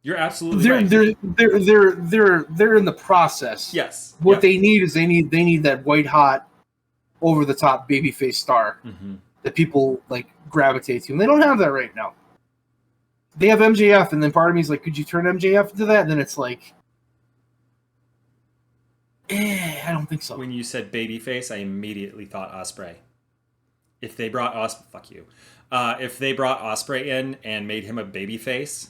You're absolutely right. They're in the process. Yes. What they need is they need that white hot, over the top babyface star that people like gravitate to, and they don't have that right now. They have MJF, and then part of me is like, could you turn MJF into that? And then it's like, I don't think so. When you said babyface, I immediately thought Ospreay. If they brought if they brought Ospreay in and made him a babyface,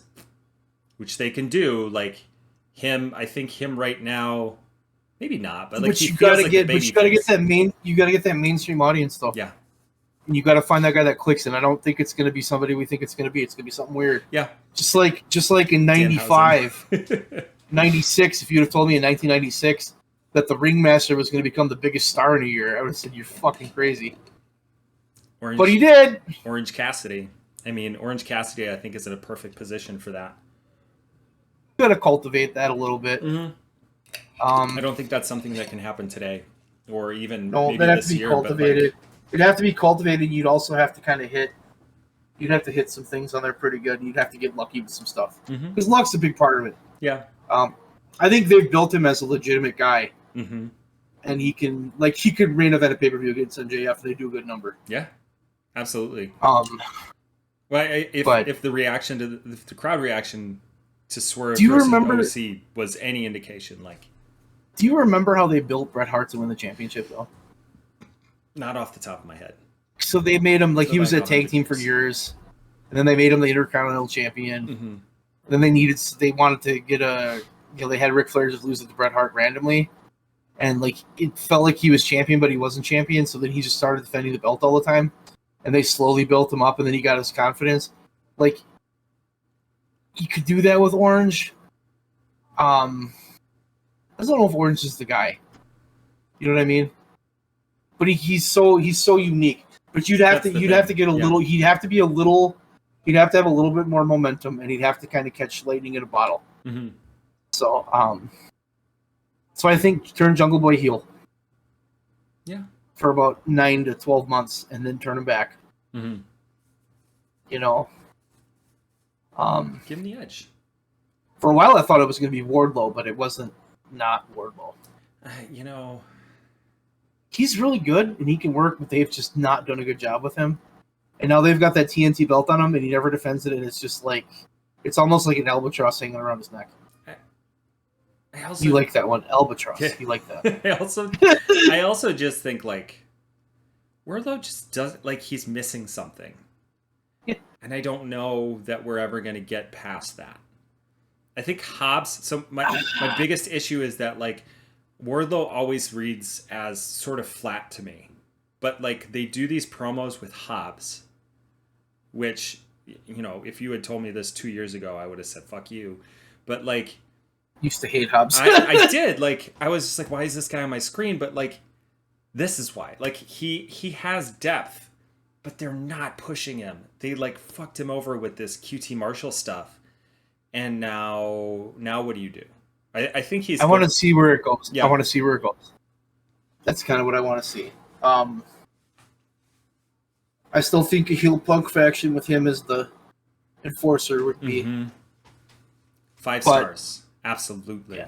which they can do, like him, I think him right now, maybe not, but like you gotta get that mainstream audience though. Yeah, and you gotta find that guy that clicks. And I don't think it's gonna be somebody we think it's gonna be. It's gonna be something weird. Yeah, just like in 95, 96. If you'd have told me in 1996 that the Ringmaster was gonna become the biggest star in a year, I would have said you're fucking crazy. But he did. Orange Cassidy. I mean, Orange Cassidy, I think, is in a perfect position for that. You gotta cultivate that a little bit. I don't think that's something that can happen today, or even maybe that'd this have to be year. Cultivated. It'd have to be cultivated. You'd also have to kind of hit. You'd have to hit some things on there pretty good. You'd have to get lucky with some stuff because luck's a big part of it. Yeah. I think they've built him as a legitimate guy, and he could main event a pay-per-view against MJF. They do a good number. Yeah, absolutely. Well, if the reaction to the crowd reaction to Swerve OC was any indication, like, do you remember how they built Bret Hart to win the championship though? Not off the top of my head. So they made him he was a tag team for years, and then they made him the Intercontinental Champion. Then they wanted to get they had Ric Flair just lose it to Bret Hart randomly, and like it felt like he was champion, but he wasn't champion. So then he just started defending the belt all the time, and they slowly built him up, and then he got his confidence. Like, you could do that with Orange. I don't know if Orange is the guy. You know what I mean? But he's so unique. But you'd have to get a little. He'd have to be a little He'd have to have a little bit more momentum, and he'd have to kind of catch lightning in a bottle. Mm-hmm. So, so I think turn Jungle Boy heel. Yeah. For about 9 to 12 months, and then turn him back. Mm-hmm. You know, give him the edge. For a while, I thought it was going to be Wardlow, but it wasn't. Not Wardlow. You know, he's really good and he can work, but they've just not done a good job with him. And now they've got that TNT belt on him, and he never defends it, and it's just like it's almost like an albatross hanging around his neck. You like that one, albatross? Yeah. You like that? I also just think like Wardlow just doesn't like he's missing something, and I don't know that we're ever going to get past that. I think Hobbs. So my biggest issue is that like Wardlow always reads as sort of flat to me, but like they do these promos with Hobbs, which if you had told me this 2 years ago, I would have said fuck you, but like. Used to hate Hobbs. I did. Like, I was just like, why is this guy on my screen? But like, this is why. Like, he has depth, but they're not pushing him. They like fucked him over with this QT Marshall stuff, and now what do you do? I think he's. I want to see where it goes. Yeah. I want to see where it goes. That's kind of what I want to see. I still think a heel Punk faction with him as the enforcer would be 5 stars. Absolutely. Yeah.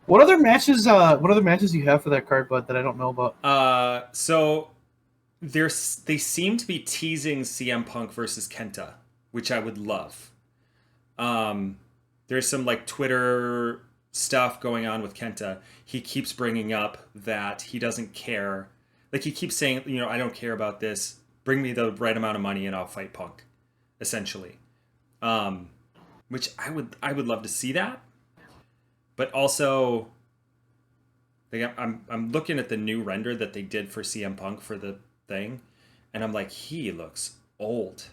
What other matches? What other matches do you have for that card, Bud, that I don't know about? So they seem to be teasing CM Punk versus Kenta, which I would love. There's some like Twitter stuff going on with Kenta. He keeps bringing up that he doesn't care. Like he keeps saying, I don't care about this. Bring me the right amount of money and I'll fight Punk, essentially. Which I would love to see that. But also, I'm looking at the new render that they did for CM Punk for the thing, and I'm like, he looks old.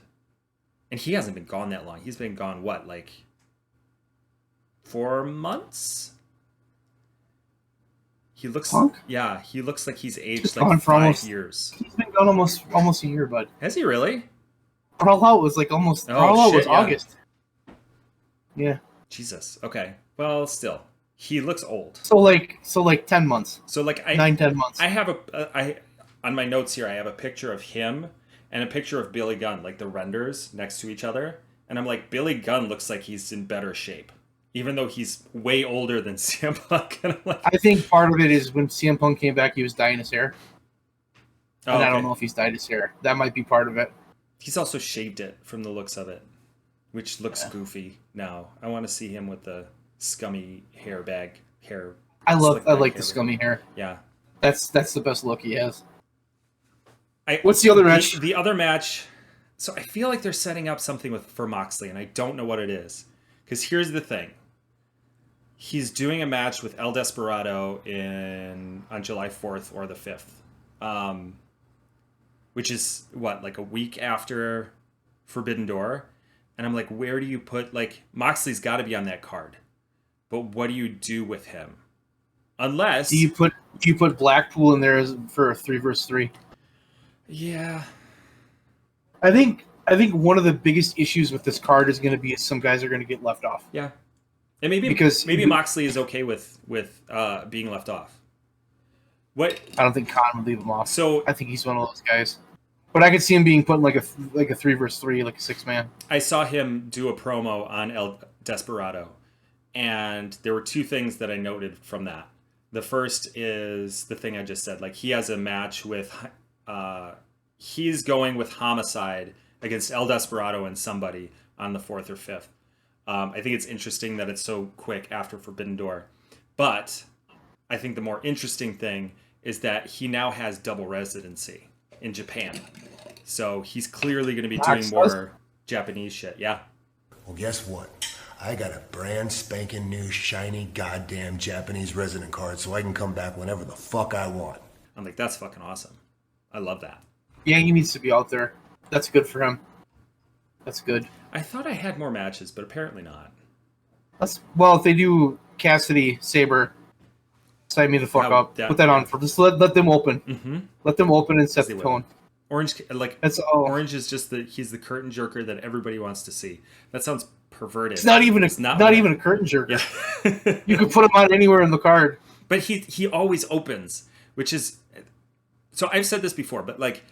And he hasn't been gone that long. He's been gone, what, like 4 months? He looks, Punk? Yeah, he looks like he's aged he's like 5 years. He's been gone almost a year, Bud. Has he really? Brawl Out was like almost. Brawl Out was August. Yeah. Jesus. Okay. Well, still. He looks old. So like 10 months. So like 9-10 months. I have on my notes here. I have a picture of him and a picture of Billy Gunn, like the renders next to each other. And I'm like, Billy Gunn looks like he's in better shape, even though he's way older than CM Punk. And I'm like, I think part of it is when CM Punk came back, he was dyeing his hair. And okay. I don't know if he's dyed his hair. That might be part of it. He's also shaved it from the looks of it, which looks goofy now. I want to see him with the scummy hair. I like the scummy hair. Yeah, that's the best look he has. What's the other match? The other match. So I feel like they're setting up something for Moxley, and I don't know what it is. Because here's the thing: he's doing a match with El Desperado on July 4th or the 5th, which is what, like a week after Forbidden Door. And I'm like, where do you put, like, Moxley's got to be on that card. But what do you do with him? Unless... Do you put Blackpool in there for a 3 versus 3? Yeah. I think one of the biggest issues with this card is going to be some guys are going to get left off. Yeah. And maybe Moxley is okay with being left off. What? I don't think Khan would leave him off. So I think he's one of those guys. But I could see him being put in like a 3 versus 3, like a 6-man. I saw him do a promo on El Desperado, and there were 2 things that I noted from that. The first is the thing I just said. Like, he has a match with... he's going with Homicide against El Desperado and somebody on the 4th or 5th. I think it's interesting that it's so quick after Forbidden Door. But I think the more interesting thing is that he now has double residency in Japan. So he's clearly going to be doing more Japanese shit. Yeah. Well, guess what? I got a brand spanking new shiny goddamn Japanese resident card so I can come back whenever the fuck I want. I'm like, that's fucking awesome. I love that. Yeah, he needs to be out there. That's good for him. That's good. I thought I had more matches, but apparently not. Well, if they do Cassidy, Sabre, sign me the fuck up. Put that on for just let them open. Mm-hmm. Let them open and set the tone. Orange is just he's the curtain jerker that everybody wants to see. That sounds perverted. It's not even a curtain jerker. Yeah. You could put him on anywhere in the card. But he always opens, which is, so I've said this before, but like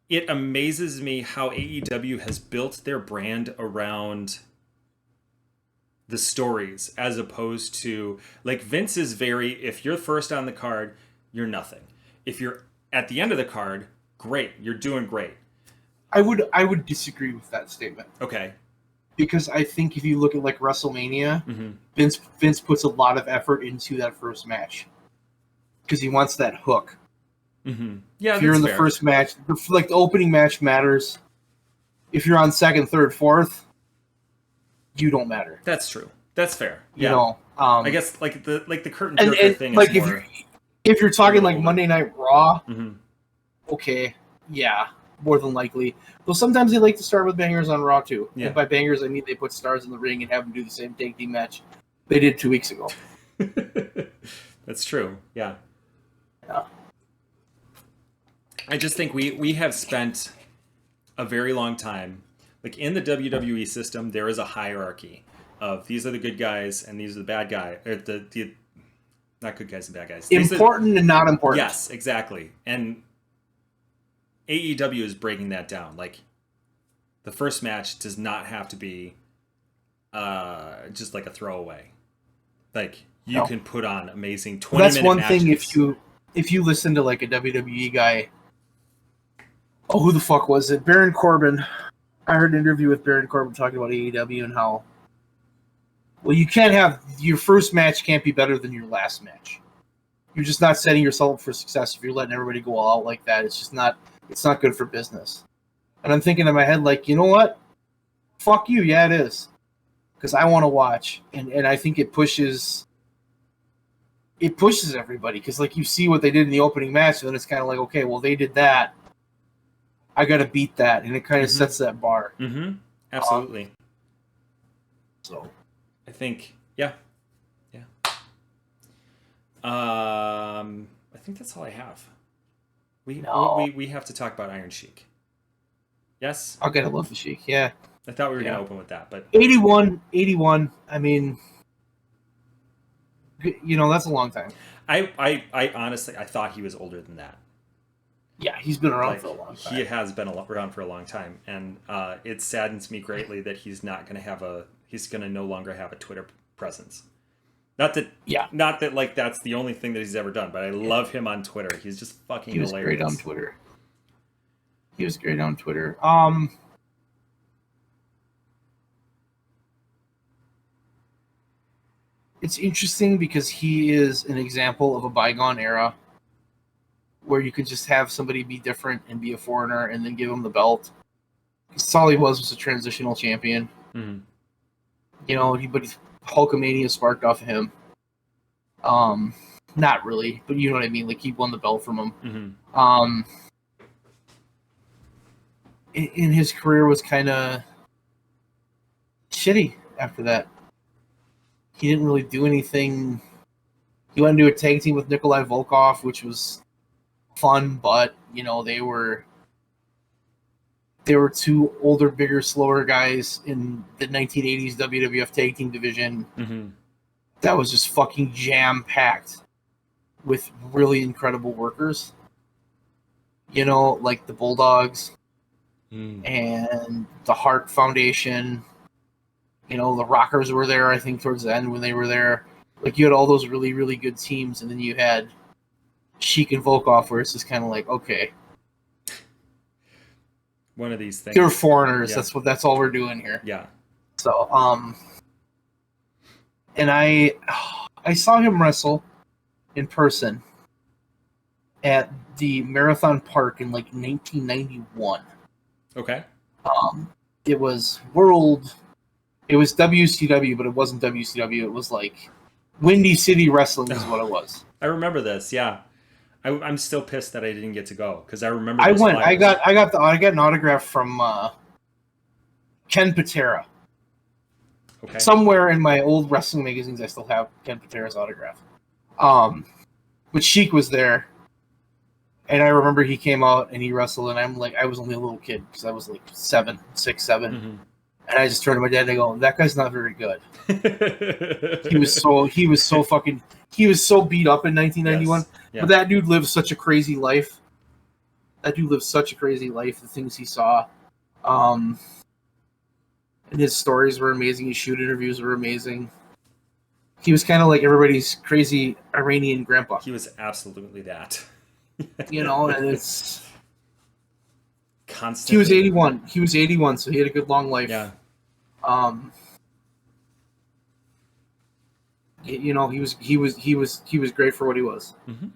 it amazes me how AEW has built their brand around the stories, as opposed to, like, Vince is very, if you're first on the card, you're nothing. If you're at the end of the card, great, you're doing great. I would disagree with that statement. Okay. Because I think if you look at like WrestleMania, Mm-hmm. Vince puts a lot of effort into that first match because he wants that hook. Mm-hmm. Yeah, if you're in the first match, like the opening match matters. If you're on second, third, fourth, you don't matter. That's true. That's fair. Yeah. You know, I guess like the curtain jerker thing. Like is more, if you're talking like Monday Night Raw, mm-hmm. okay, yeah, more than likely. Though sometimes they like to start with bangers on Raw too. Yeah. And by bangers, I mean they put stars in the ring and have them do the same tag team match they did 2 weeks ago. That's true. Yeah. Yeah. I just think we have spent a very long time, like in the WWE system, there is a hierarchy of these are the good guys and these are the bad guys, or the not good guys and bad guys. Important and not important. Yes, exactly. And AEW is breaking that down. Like, the first match does not have to be just like a throwaway. Like, you can put on amazing 20-minute matches. That's one thing. If you listen to like a WWE guy, oh, who the fuck was it? Baron Corbin. I heard an interview with Baron Corbin talking about AEW and how, well, you can't have your first match can't be better than your last match. You're just not setting yourself up for success if you're letting everybody go all out like that. It's just not. It's not good for business. And I'm thinking in my head, like, you know what? Fuck you. Yeah, it is. Because I want to watch. And I think it pushes everybody. Because, like, you see what they did in the opening match, and then it's kind of like, okay, well, they did that. I got to beat that. And it kind of sets that bar. Mm-hmm. Absolutely. So I think, yeah. I think that's all I have. We have to talk about Iron Sheik. Yes? I gotta love the Sheik, yeah. I thought we were going to open with that, but... 81, I mean, you know, that's a long time. I honestly, I thought he was older than that. Yeah, he's been around for a long time. He has been around for a long time, and it saddens me greatly that he's going to no longer have a Twitter presence. Not that like that's the only thing that he's ever done, but I love him on Twitter. He's just fucking hilarious. He was great on Twitter. It's interesting because he is an example of a bygone era where you could just have somebody be different and be a foreigner and then give him the belt. That's all he was a transitional champion. Mm-hmm. You know, but Hulkamania sparked off of him. Not really, but you know what I mean. Like, he won the belt from him. Mm-hmm. In his career was kind of shitty after that. He didn't really do anything. He went into a tag team with Nikolai Volkov, which was fun, but you know they were two older, bigger, slower guys in the 1980s WWF tag team division. Mm-hmm. That was just fucking jam-packed with really incredible workers. You know, like the Bulldogs and the Hart Foundation. You know, the Rockers were there, I think, towards the end when they were there. Like, you had all those really, really good teams, and then you had Sheik and Volkov, where it's just kind of like, okay. One of these things. They're foreigners. Yeah. That's all we're doing here. Yeah. So, and I saw him wrestle in person at the Marathon Park in like 1991. Okay. It was WCW, but it wasn't WCW. It was like Windy City Wrestling is what it was. I remember this. Yeah. I'm still pissed that I didn't get to go because I remember. I went. Flyers. I got an autograph from Ken Patera. Okay. Somewhere in my old wrestling magazines, I still have Ken Patera's autograph. But Sheik was there, And I remember he came out and he wrestled, and I'm like, I was only a little kid because I was like 7, 6, 7, Mm-hmm. and I just turned to my dad and I go, "That guy's not very good." He was so fucking, he was so beat up in 1991. Yes. Yeah. But that dude lived such a crazy life. That dude lived such a crazy life. The things he saw, and his stories were amazing. His shoot interviews were amazing. He was kind of like everybody's crazy Iranian grandpa. He was absolutely that. You know, and it's constantly. he was 81. He was 81, so he had a good long life. Yeah. You know, he was great for what he was. Mm-hmm.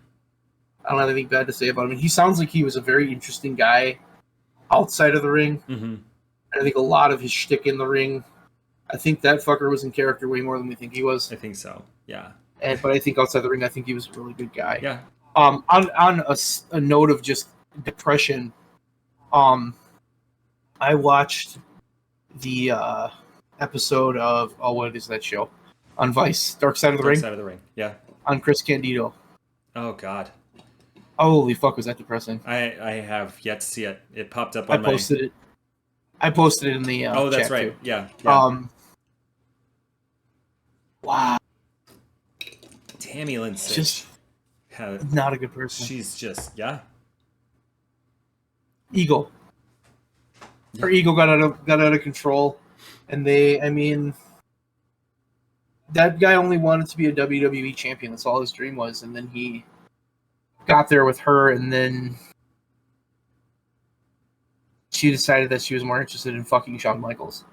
I don't have anything bad to say about him. He sounds like he was a very interesting guy outside of the ring. Mm-hmm. I think a lot of his shtick in the ring, I think that fucker was in character way more than we think he was. I think so. Yeah. But I think outside the ring, I think he was a really good guy. Yeah. On a note of just depression, I watched the episode of what is that show on Vice, Dark Side of the Ring? Side of the Ring. Yeah. On Chris Candido. Oh God. Holy fuck, was that depressing? I have yet to see it. It popped up I on posted it. I posted it in the Oh, that's chat right. too. Yeah. Wow. Tammy Lynn Sitch Just had, not a good person. she's just Ego. Her ego got out of control, and that guy only wanted to be a WWE champion. That's all his dream was, and then he got there with her, and then she decided that she was more interested in fucking Shawn Michaels,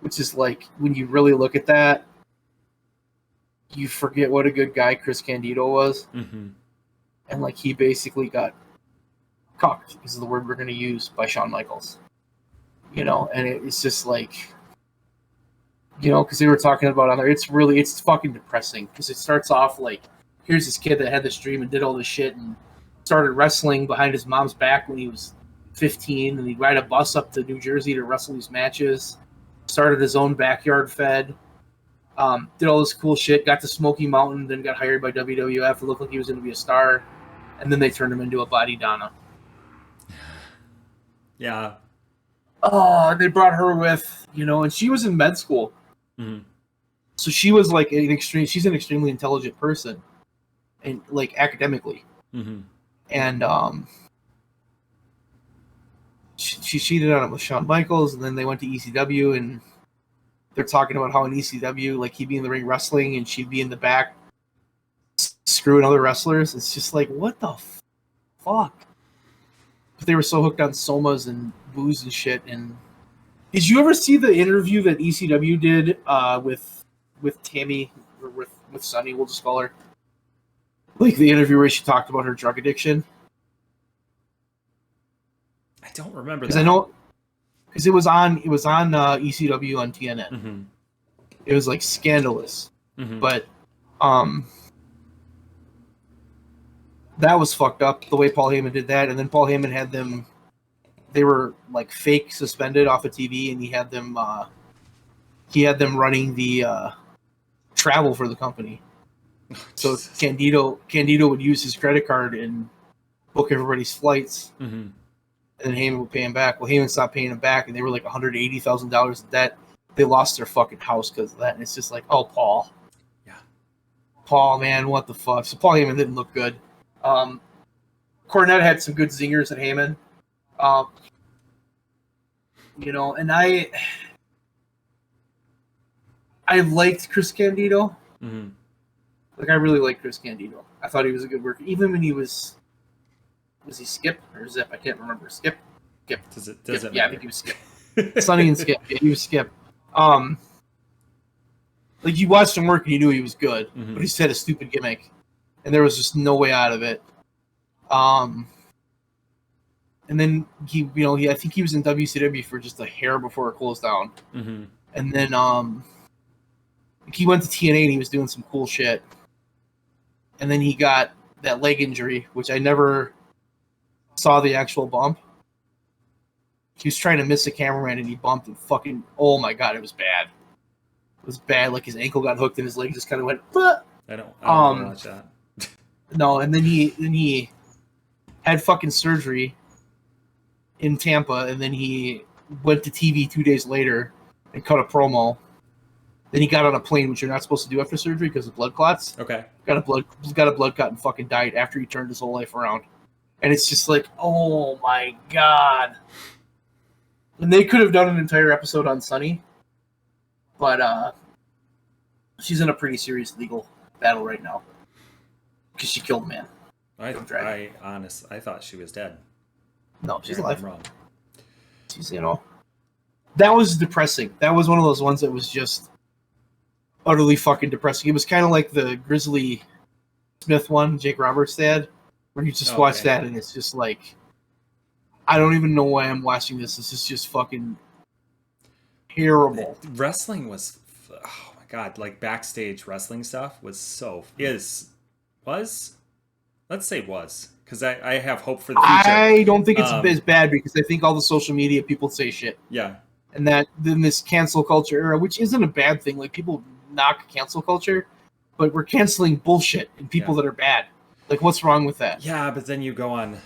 which is like, when you really look at that, you forget what a good guy Chris Candido was. Mm-hmm. And like, he basically got cocked, is the word we're going to use, by Shawn Michaels. You know, and it's just like, you know, because they were talking about on there, it's fucking depressing, because it starts off like, here's this kid that had this dream and did all this shit and started wrestling behind his mom's back when he was 15, and he'd ride a bus up to New Jersey to wrestle these matches, started his own backyard fed, did all this cool shit, got to Smoky Mountain, then got hired by WWF, it looked like he was going to be a star, and then they turned him into a body Donna. Yeah. Oh, they brought her with, you know, and she was in med school. Mm-hmm. So she was like she's an extremely intelligent person, and like academically. Mm-hmm. And she cheated on it with Shawn Michaels, and then they went to ECW, and they're talking about how in ECW, like, he'd be in the ring wrestling and she'd be in the back screwing other wrestlers. It's just like, what the fuck? But they were so hooked on somas and booze and shit. And did you ever see the interview that ECW did with Tammy, or with Sunny, we'll just call her? Like, the interview where she talked about her drug addiction? I don't remember that. Because I know, because it was on ECW on TNN. Mm-hmm. It was like scandalous, Mm-hmm. but that was fucked up the way Paul Heyman did that. And then Paul Heyman had them; they were like fake suspended off of TV, and he had them running the travel for the company. So Candido would use his credit card and book everybody's flights. Mm-hmm. And then Heyman would pay him back. Well, Heyman stopped paying him back, and they were like $180,000 in debt. They lost their fucking house because of that. And it's just like, oh, Paul. Yeah. Paul, man, what the fuck? So Paul Heyman didn't look good. Cornette had some good zingers at Heyman. You know, and I liked Chris Candido. Mm-hmm. Like, I really liked Chris Candido. I thought he was a good worker. Even when he was he Skip or Zip? I can't remember. Skip. Does it Yeah, I think he was Skip. Sonny and Skip. Yeah, he was Skip. Like, you watched him work and you knew he was good, Mm-hmm. but he just had a stupid gimmick, and there was just no way out of it. And then I think he was in WCW for just a hair before it closed down. Mm-hmm. And then he went to TNA and he was doing some cool shit. And then he got that leg injury, which I never saw the actual bump. He was trying to miss a cameraman and he bumped and fucking, oh my god, it was bad. It was bad. Like, his ankle got hooked and his leg just kind of went. Bah! I don't want to watch that. No, and then he had fucking surgery in Tampa, and then he went to TV 2 days later and cut a promo. Then he got on a plane, which you're not supposed to do after surgery because of blood clots. Okay. Got a blood clot and fucking died after he turned his whole life around. And it's just like, oh my god. And they could have done an entire episode on Sunny, but she's in a pretty serious legal battle right now because she killed a man. I thought she was dead. No, she's alive. I'm wrong. She's, that was depressing. That was one of those ones that was just utterly fucking depressing. It was kind of like the Grizzly Smith one, Jake Roberts dad, where you just watch that and it's just like, I don't even know why I'm watching this. This is just fucking terrible. Wrestling was, oh my god, like backstage wrestling stuff was let's say was, because I have hope for the future. I don't think it's as bad because I think all the social media people say shit. Yeah. And that then this cancel culture era, which isn't a bad thing, like people knock cancel culture, but we're canceling bullshit and people that are bad. Like, what's wrong with that? Yeah, but then you go on.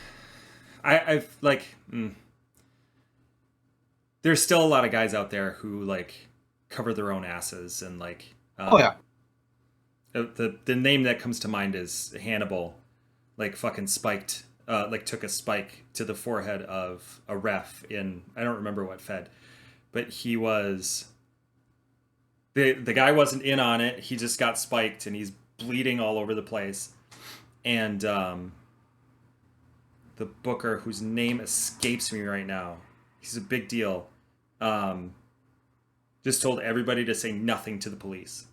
There's still a lot of guys out there who like cover their own asses and like. The name that comes to mind is Hannibal, like fucking spiked, like took a spike to the forehead of a ref in, I don't remember what fed, but he was. The guy wasn't in on it. He just got spiked and he's bleeding all over the place. And the booker, whose name escapes me right now, he's a big deal, just told everybody to say nothing to the police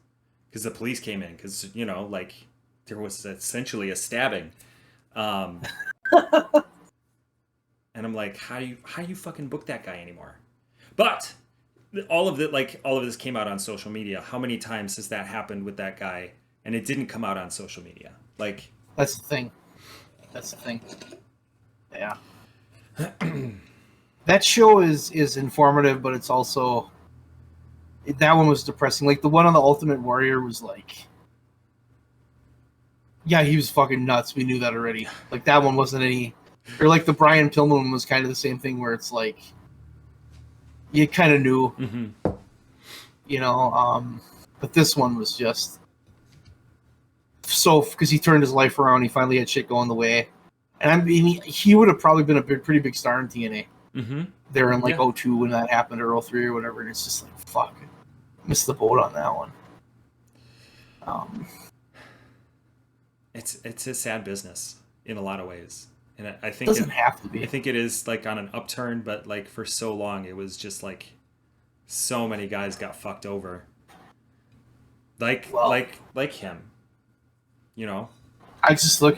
because the police came in because, like there was essentially a stabbing. And I'm like, how do you fucking book that guy anymore? But all of this came out on social media. How many times has that happened with that guy and it didn't come out on social media? Like, that's the thing. Yeah. That show is informative, but it's also, that one was depressing. Like the one on the Ultimate Warrior was like, yeah, he was fucking nuts. We knew that already. Like that one wasn't any, or like the Brian Pillman one was kind of the same thing where it's like, you kind of knew, but this one was just so, because he turned his life around. He finally had shit going the way. And I mean, he would have probably been a pretty big star in TNA. There in like 02 when that happened, or 03 or whatever. And it's just like, fuck, missed the boat on that one. It's a sad business in a lot of ways. And I think it doesn't have to be. I think it is like on an upturn, but like for so long, it was just like so many guys got fucked over. Like him, I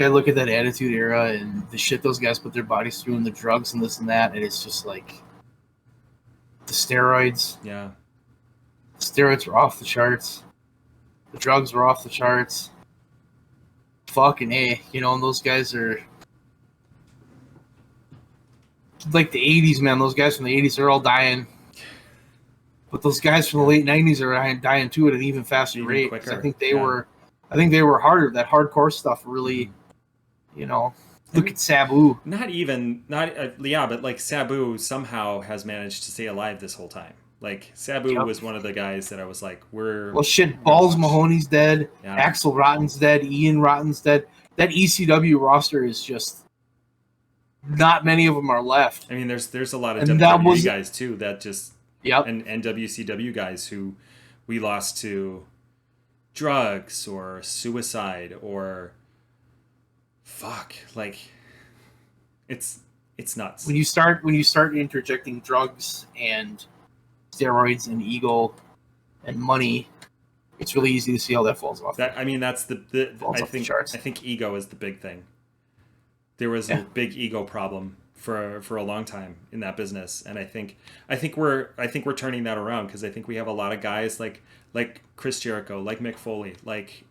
look at that Attitude Era and the shit those guys put their bodies through and the drugs and this and that, and it's just like the steroids. Yeah. The steroids were off the charts. The drugs were off the charts. Fucking A, and those guys are like the 80s, man. Those guys from the 80s are all dying. But those guys from the late 90s are dying too at an even faster rate. Quicker. I think they were harder. That hardcore stuff really, look at Sabu. But like Sabu somehow has managed to stay alive this whole time. Like Sabu was one of the guys that I was like, Balls Mahoney's dead. Yeah. Axel Rotten's dead. Ian Rotten's dead. That ECW roster is just not many of them are left. I mean, there's a lot of WWE guys too that just and WCW guys who we lost to drugs or suicide or like it's nuts. When you start interjecting drugs and steroids and ego and money, it's really easy to see how that falls off. That's I think ego is the big thing. There was a big ego problem for a long time in that business, and I think we're turning that around because I think we have a lot of guys like Chris Jericho, like Mick Foley, like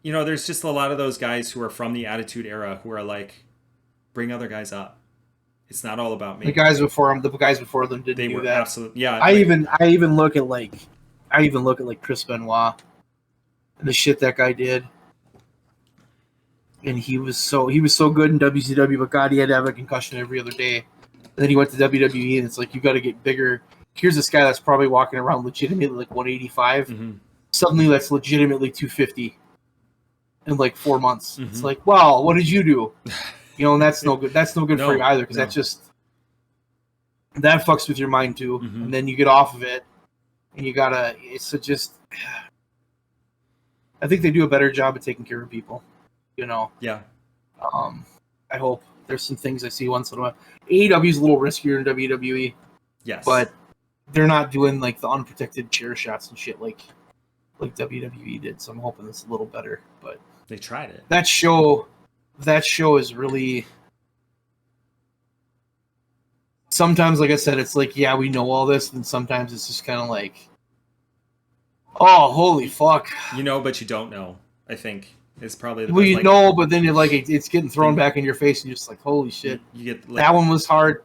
there's just a lot of those guys who are from the Attitude Era who are like, bring other guys up. It's not all about me. The guys before them didn't do that. Absolutely, yeah. I even look at like Chris Benoit and the shit that guy did. and he was so good in WCW, but God, he had to have a concussion every other day. And then he went to WWE, and it's like you got to get bigger. Here's this guy that's probably walking around legitimately like 185. Mm-hmm. Suddenly, that's legitimately 250 in like 4 months. Mm-hmm. It's like, wow, what did you do? And that's no good. That's no good for you either, because that fucks with your mind too. Mm-hmm. And then you get off of it, and you gotta. It's just. I think they do a better job of taking care of people. Yeah. I hope there's some things I see once in a while. AEW is a little riskier than WWE. Yes. But they're not doing like the unprotected chair shots and shit like WWE did. So I'm hoping it's a little better. But they tried it. That show is really. Sometimes, like I said, it's like, yeah, we know all this, and sometimes it's just kind of like, oh, holy fuck. But you don't know. I think is probably the but then you're like, it's getting thrown back in your face, and you're just like, holy shit. You get that one was hard.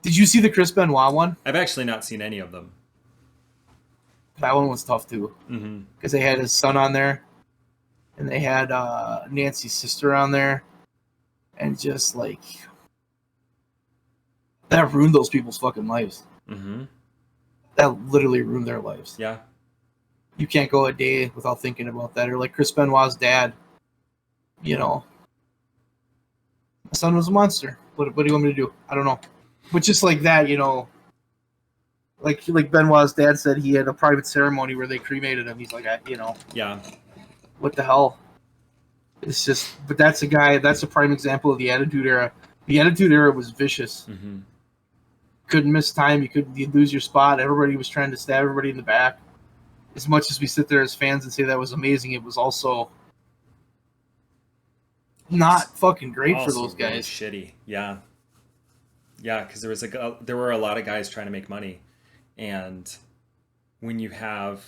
Did you see the Chris Benoit one? I've actually not seen any of them. That one was tough too, because they had his son on there, and they had Nancy's sister on there, and just like that ruined those people's fucking lives. Mm-hmm. That literally ruined their lives. Yeah. You can't go a day without thinking about that. Or like Chris Benoit's dad, my son was a monster. What do you want me to do? I don't know. But just like that, like Benoit's dad said, he had a private ceremony where they cremated him. He's like, yeah, what the hell? It's just, but that's a prime example of the Attitude Era. The Attitude Era was vicious. Mm-hmm. Couldn't miss time. You'd lose your spot. Everybody was trying to stab everybody in the back. As much as we sit there as fans and say that was amazing, it was also not fucking great for those guys. Really shitty, yeah, because there were a lot of guys trying to make money, and when you have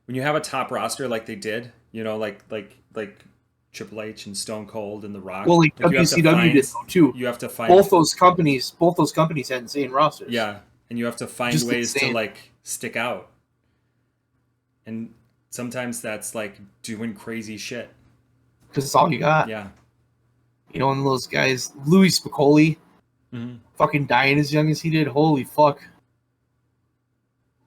a top roster like they did, like Triple H and Stone Cold and The Rock. Well, like WCW did too. You have to find both those companies had insane rosters. Yeah, and you have to find ways to like stick out. And sometimes that's like doing crazy shit. Because it's all you got. Yeah. And those guys, Louis Spicoli, fucking dying as young as he did. Holy fuck.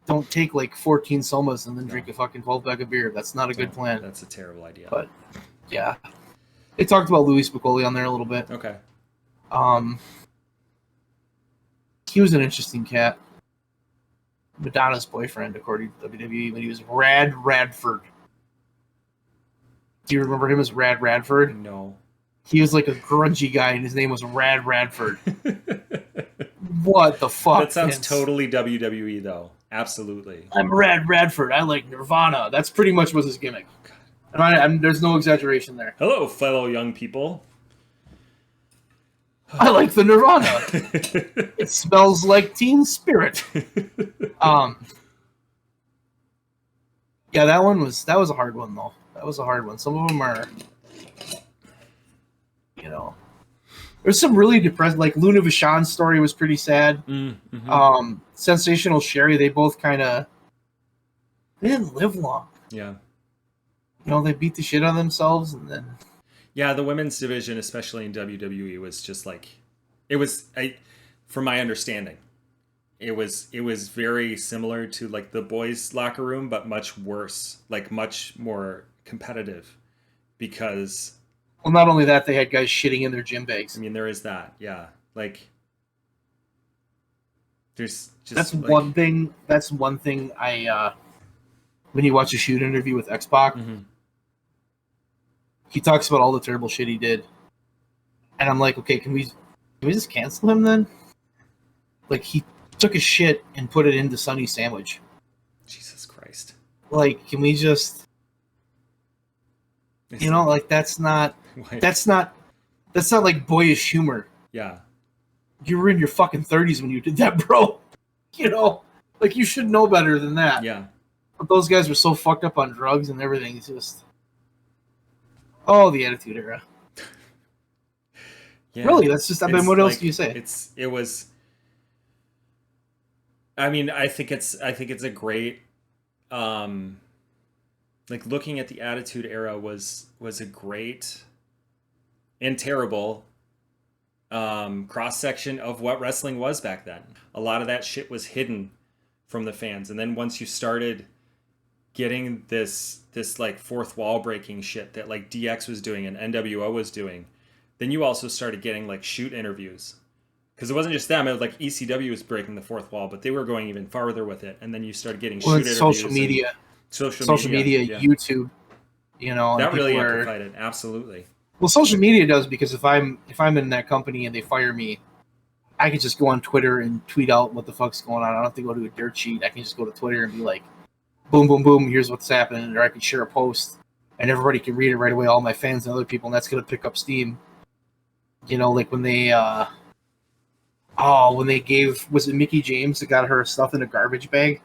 Don't take like 14 somas and then drink a fucking 12-pack of beer. That's not a good plan. That's a terrible idea. But, yeah. They talked about Louis Spicoli on there a little bit. Okay. He was an interesting cat. Madonna's boyfriend, according to WWE, but he was Rad Radford. Do you remember him as Rad Radford? No. He was like a grungy guy, and his name was Rad Radford. What the fuck? That sounds totally WWE, though. Absolutely. I'm Rad Radford. I like Nirvana. That's pretty much was his gimmick. And there's no exaggeration there. Hello, fellow young people. I like the Nirvana. It smells like Teen Spirit. Yeah, that was a hard one though. That was a hard one. Some of them are, there's some really depressed. Like Luna Vachon's story was pretty sad. Mm-hmm. Sensational Sherry, they both they didn't live long. Yeah. They beat the shit out of themselves and then. Yeah, the women's division, especially in WWE, was just like, from my understanding, it was very similar to like the boys' locker room, but much worse, like much more competitive, because. Well, not only that, they had guys shitting in their gym bags. I mean, there is that, yeah. Like, there's just that's one thing. That's one thing I. When you watch a shoot interview with X-Pac. Mm-hmm. He talks about all the terrible shit he did. And I'm like, okay, can we just cancel him then? Like, he took a shit and put it into Sonny's sandwich. Jesus Christ. Like, can we just... like, that's not like boyish humor. Yeah. You were in your fucking 30s when you did that, bro. Like, you should know better than that. Yeah. But those guys were so fucked up on drugs and everything. It's just... Oh, the Attitude Era. Yeah, really, that's just. I mean, what else do you say? It was. I mean, I think it's a great. Like looking at the Attitude Era was a great and terrible cross section of what wrestling was back then. A lot of that shit was hidden from the fans, and then once you started getting this like fourth wall breaking shit that like DX was doing and NWO was doing, then you also started getting like shoot interviews, because it wasn't just them. It was like ECW was breaking the fourth wall, but they were going even farther with it. And then you started getting shoot interviews, social media, yeah. YouTube, you know, that really amplified it. Absolutely. Well, social media does, because if I'm in that company and they fire me, I can just go on Twitter and tweet out what the fuck's going on. I don't have to go to a dirt sheet. I can just go to Twitter and be like, boom, boom, boom, here's what's happening. Or I can share a post and everybody can read it right away, all my fans and other people, and that's going to pick up steam. You know, like when they, when they gave, was it Mickey James that got her stuff in a garbage bag?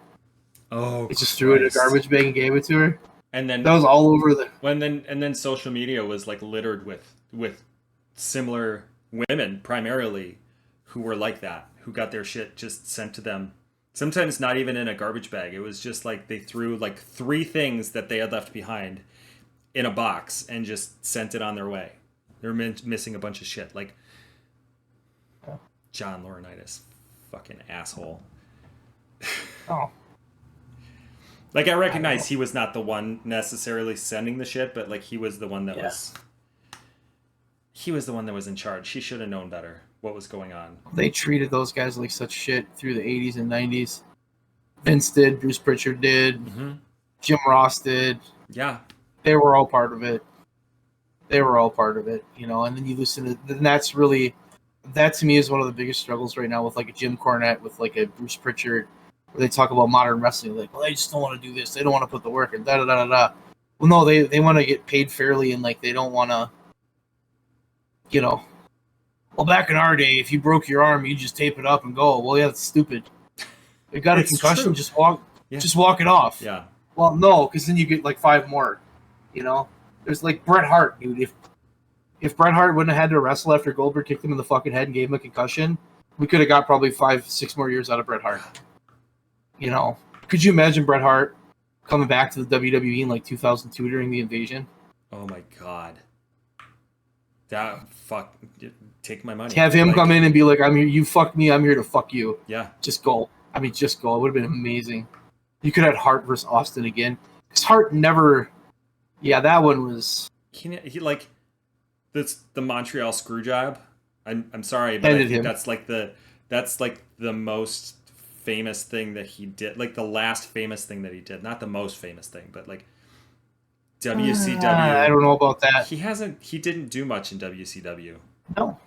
Oh, it just threw it in a garbage bag and gave it to her. And then that was all over the. And then social media was like littered with similar women primarily who were like that, who got their shit just sent to them. Sometimes not even in a garbage bag. It was just like they threw like 3 things that they had left behind in a box and just sent it on their way. They were missing a bunch of shit. Like John Laurinaitis, fucking asshole. Oh. Like, I recognize he was not the one necessarily sending the shit, but like he was the one that was in charge. He should have known better what was going on. They treated those guys like such shit through the 80s and 90s. Vince did, Bruce Pritchard did, Jim Ross did. Yeah. They were all part of it. You know, and then you listen to, then that's really, that to me is one of the biggest struggles right now with like a Jim Cornette, with like a Bruce Pritchard, where they talk about modern wrestling, like, well, they just don't want to do this. They don't want to put the work in, da-da-da-da-da. Well, no, they want to get paid fairly, and, like, they don't want to, you know, well, back in our day, if you broke your arm, you just tape it up and go. Well, yeah, that's stupid. You got a concussion, true. Just walk it off. Yeah. Well, no, because then you get, like, 5 more, you know? There's, like, Bret Hart, dude. If Bret Hart wouldn't have had to wrestle after Goldberg kicked him in the fucking head and gave him a concussion, we could have got probably 5-6 more years out of Bret Hart. You know, could you imagine Bret Hart coming back to the WWE in like 2002 during the invasion? Oh my god, take my money. Have him come in and be like, "I'm here. You fucked me. I'm here to fuck you." Yeah, just go. I mean, just go. It would have been amazing. You could have had Hart versus Austin again. Because Hart never. Yeah, that one was. He like, that's the Montreal Screwjob. I'm sorry, but I think that's like the most famous thing that he did, like the last famous thing that he did, not the most famous thing, but like WCW. I don't know about that. He didn't do much in WCW. No.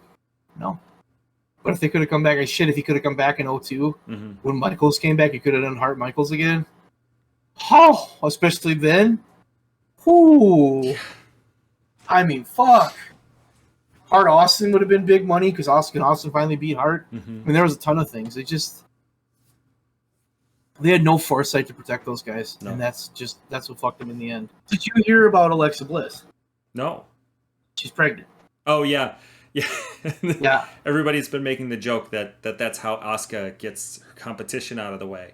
But if they could have come back, if he could have come back in 2002 when Michaels came back, he could have done Hart Michaels again. Oh, especially then. Ooh. I mean, fuck. Hart Austin would have been big money, because Austin finally beat Hart. I mean, there was a ton of things. They had no foresight to protect those guys, and that's what fucked them in the end. Did you hear about Alexa Bliss? No. She's pregnant. Oh yeah. Yeah. Everybody's been making the joke that's how Asuka gets her competition out of the way.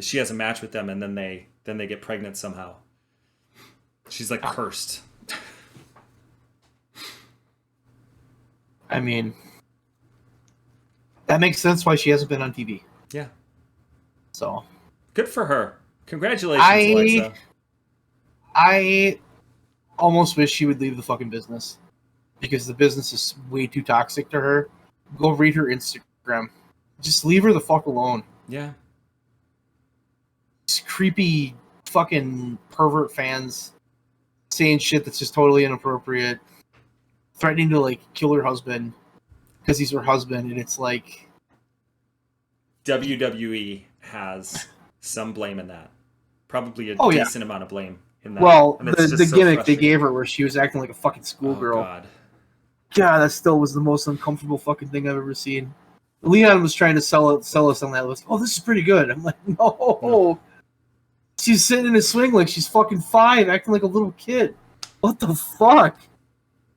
She has a match with them, and then they get pregnant somehow. She's like cursed. I mean, that makes sense why she hasn't been on TV. Yeah. So good for her. Congratulations, Alexa. I almost wish she would leave the fucking business, because the business is way too toxic to her. Go read her Instagram. Just leave her the fuck alone. Yeah. Just creepy fucking pervert fans saying shit that's just totally inappropriate. Threatening to like kill her husband because he's her husband, and it's like WWE has some blame in that. Probably a decent amount of blame in that. Well, the gimmick they gave her where she was acting like a fucking schoolgirl. Oh, God, that still was the most uncomfortable fucking thing I've ever seen. Leon was trying to sell us on that list. Oh, this is pretty good. I'm like, no. She's sitting in a swing like she's fucking 5, acting like a little kid. What the fuck?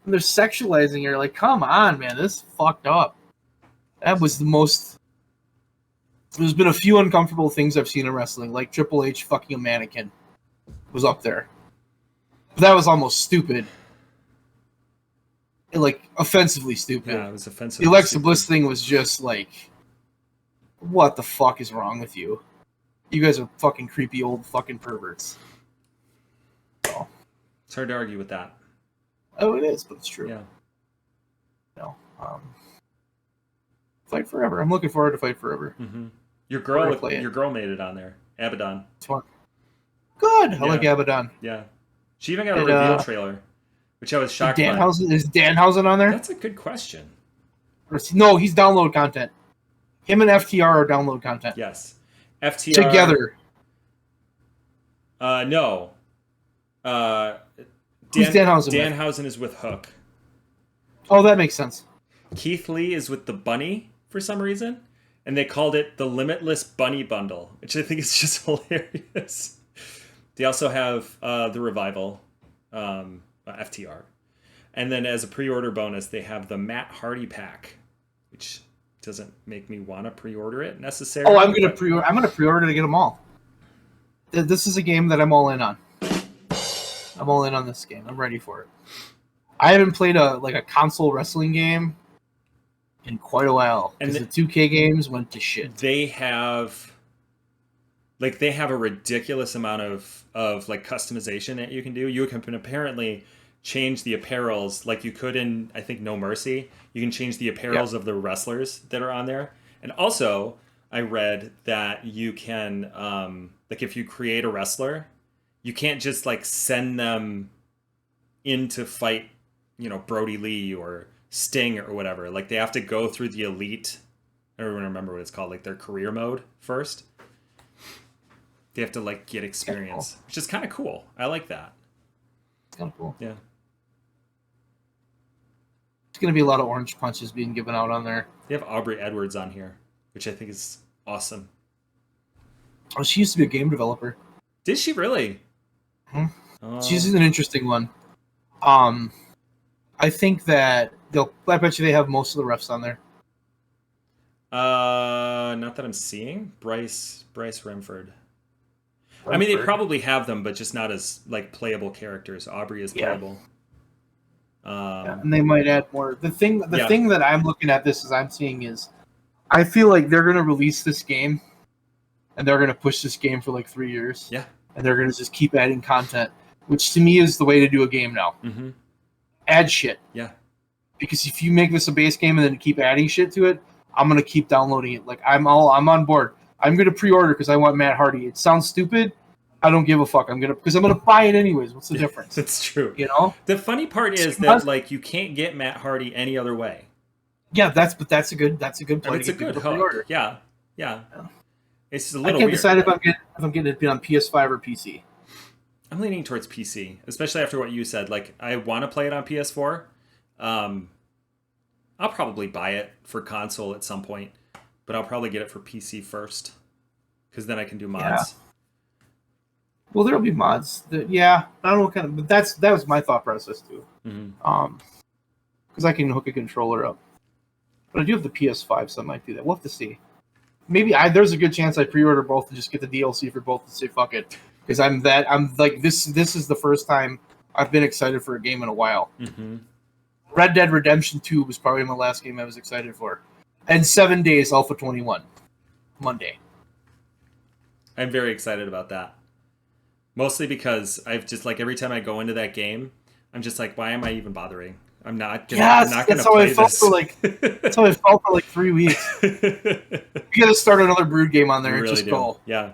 And they're sexualizing her. Like, come on, man. This is fucked up. That was the most... There's been a few uncomfortable things I've seen in wrestling, like Triple H fucking a mannequin was up there. But that was almost stupid. like offensively stupid. Yeah, it was The offensively Alexa stupid. Bliss thing was just like, what the fuck is wrong with you? You guys are fucking creepy old fucking perverts. So, It's hard to argue with that. oh, it is, but it's true. Yeah. No, Fight Forever. I'm looking forward to Fight Forever. Mm-hmm. Your We're gonna play it. girl made it on there. Abaddon. It's fun. Good. I Yeah. like Abaddon. Yeah. She even got a Did, reveal trailer, which I was shocked by. Is Danhausen on there? That's a good question. No, he's download content. Him and FTR are download content. Yes. FTR Together. No. Who's Danhausen with? Danhausen is with Hook. Oh, that makes sense. Keith Lee is with the Bunny for some reason, and they called it the Limitless Bunny Bundle, which I think is just hilarious. They also have the Revival, FTR, and then as a pre-order bonus, they have the Matt Hardy pack, which doesn't make me want to pre-order it necessarily. Oh, I'm gonna pre-order to get them all. This is a game that I'm all in on. I'm all in on this game. I'm ready for it. I haven't played a console wrestling game in quite a while, And because the 2K games went to shit. They have a ridiculous amount of like customization that you can do. You can apparently change the apparels like you could in, I think, No Mercy. You can change the apparels of the wrestlers that are on there. And also, I read that you can, like if you create a wrestler, you can't just like send them in to fight, Brody Lee or Sting or whatever. Like they have to go through the elite, I don't remember what it's called, like their career mode first. They have to like get experience, cool. which is kind of cool. I like that. It's kind of cool. Yeah. There's going to be a lot of orange punches being given out on there. They have Aubrey Edwards on here, which I think is awesome. Oh, she used to be a game developer. Did she really? She's an interesting one. I think that I bet you they have most of the refs on there. Not that I'm seeing. Bryce Remford. I mean, they probably have them, but just not as like playable characters. Aubrey is playable. And they might add more. The thing that I'm looking at this as I'm seeing is, I feel like they're going to release this game, and they're going to push this game for like 3 years. Yeah. And they're going to just keep adding content, which to me is the way to do a game now. Mm-hmm. Add shit. Yeah. Because if you make this a base game and then keep adding shit to it, I'm going to keep downloading it. Like I'm on board. I'm going to pre-order because I want Matt Hardy. It sounds stupid. I don't give a fuck. Because I'm going to buy it anyways. What's the difference? That's true. The funny part is that like you can't get Matt Hardy any other way. Yeah, that's a good play. It's a good hook. Pre-order. Yeah. It's a little I can't weird. decide if I'm getting it on PS5 or PC. I'm leaning towards PC, especially after what you said. Like, I want to play it on PS4. I'll probably buy it for console at some point, but I'll probably get it for PC first, because then I can do mods. Yeah. Well, there'll be mods. I don't know what kind of, but that was my thought process too. Mm-hmm. Because I can hook a controller up, but I do have the PS5, so I might do that. We'll have to see. Maybe there's a good chance I pre-order both and just get the DLC for both and say fuck it, because I'm like this is the first time I've been excited for a game in a while. Mm-hmm. Red Dead Redemption 2 was probably my last game I was excited for, and 7 Days Alpha 21 Monday. I'm very excited about that. Mostly because I've just like every time I go into that game, I'm just like, why am I even bothering? I'm not gonna play this. That's how I felt for like 3 weeks. You gotta start another Brood game on there and really just do. go. Yeah.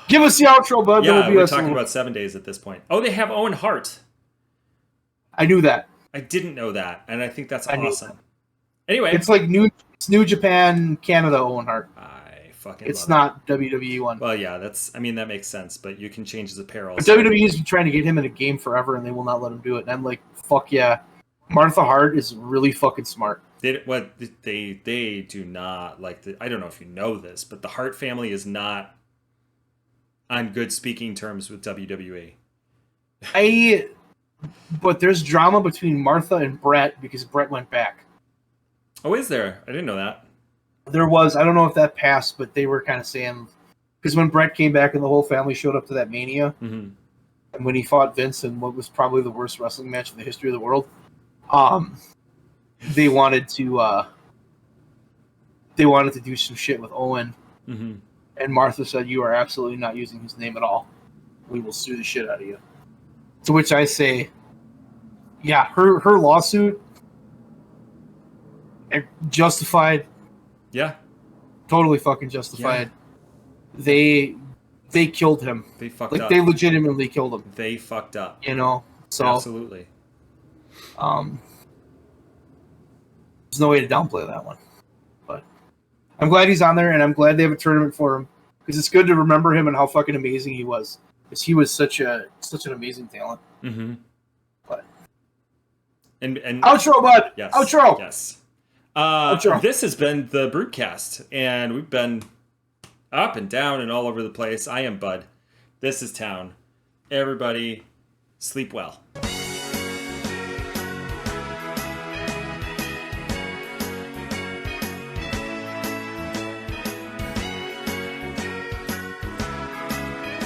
Give us the outro, bud. Yeah, we're talking about 7 Days at this point. Oh, they have Owen Hart. I knew that. I didn't know that, and I think that's awesome. Anyway, it's like New Japan, Canada, Owen Hart. I fucking. It's not WWE one. Well, yeah, that makes sense. But you can change his apparel. But WWE's been trying to get him in a game forever, and they will not let him do it. And I'm like, fuck yeah. Martha Hart is really fucking smart. They do not like I don't know if you know this, but the Hart family is not on good speaking terms with WWE. But there's drama between Martha and Brett because Brett went back. Oh, is there? I didn't know that. There was. I don't know if that passed, but they were kind of saying, because when Brett came back and the whole family showed up to that Mania, and when he fought Vince in what was probably the worst wrestling match in the history of the world, they wanted to do some shit with Owen, Mm-hmm. and Martha said, "You are absolutely not using his name at all. We will sue the shit out of you." To which I say, yeah, her lawsuit, justified. Yeah. Totally fucking justified. Yeah. They killed him. They fucked up. They legitimately killed him. They fucked up. You know? So absolutely. There's no way to downplay that one. But I'm glad he's on there, and I'm glad they have a tournament for him, because it's good to remember him and how fucking amazing he was. Because he was such an amazing talent. Mm-hmm. But and outro, bud. Yes. Outro. Yes. Outro. This has been the BREWDCAST, and we've been up and down and all over the place. I am Bud. This is Town. Everybody, sleep well.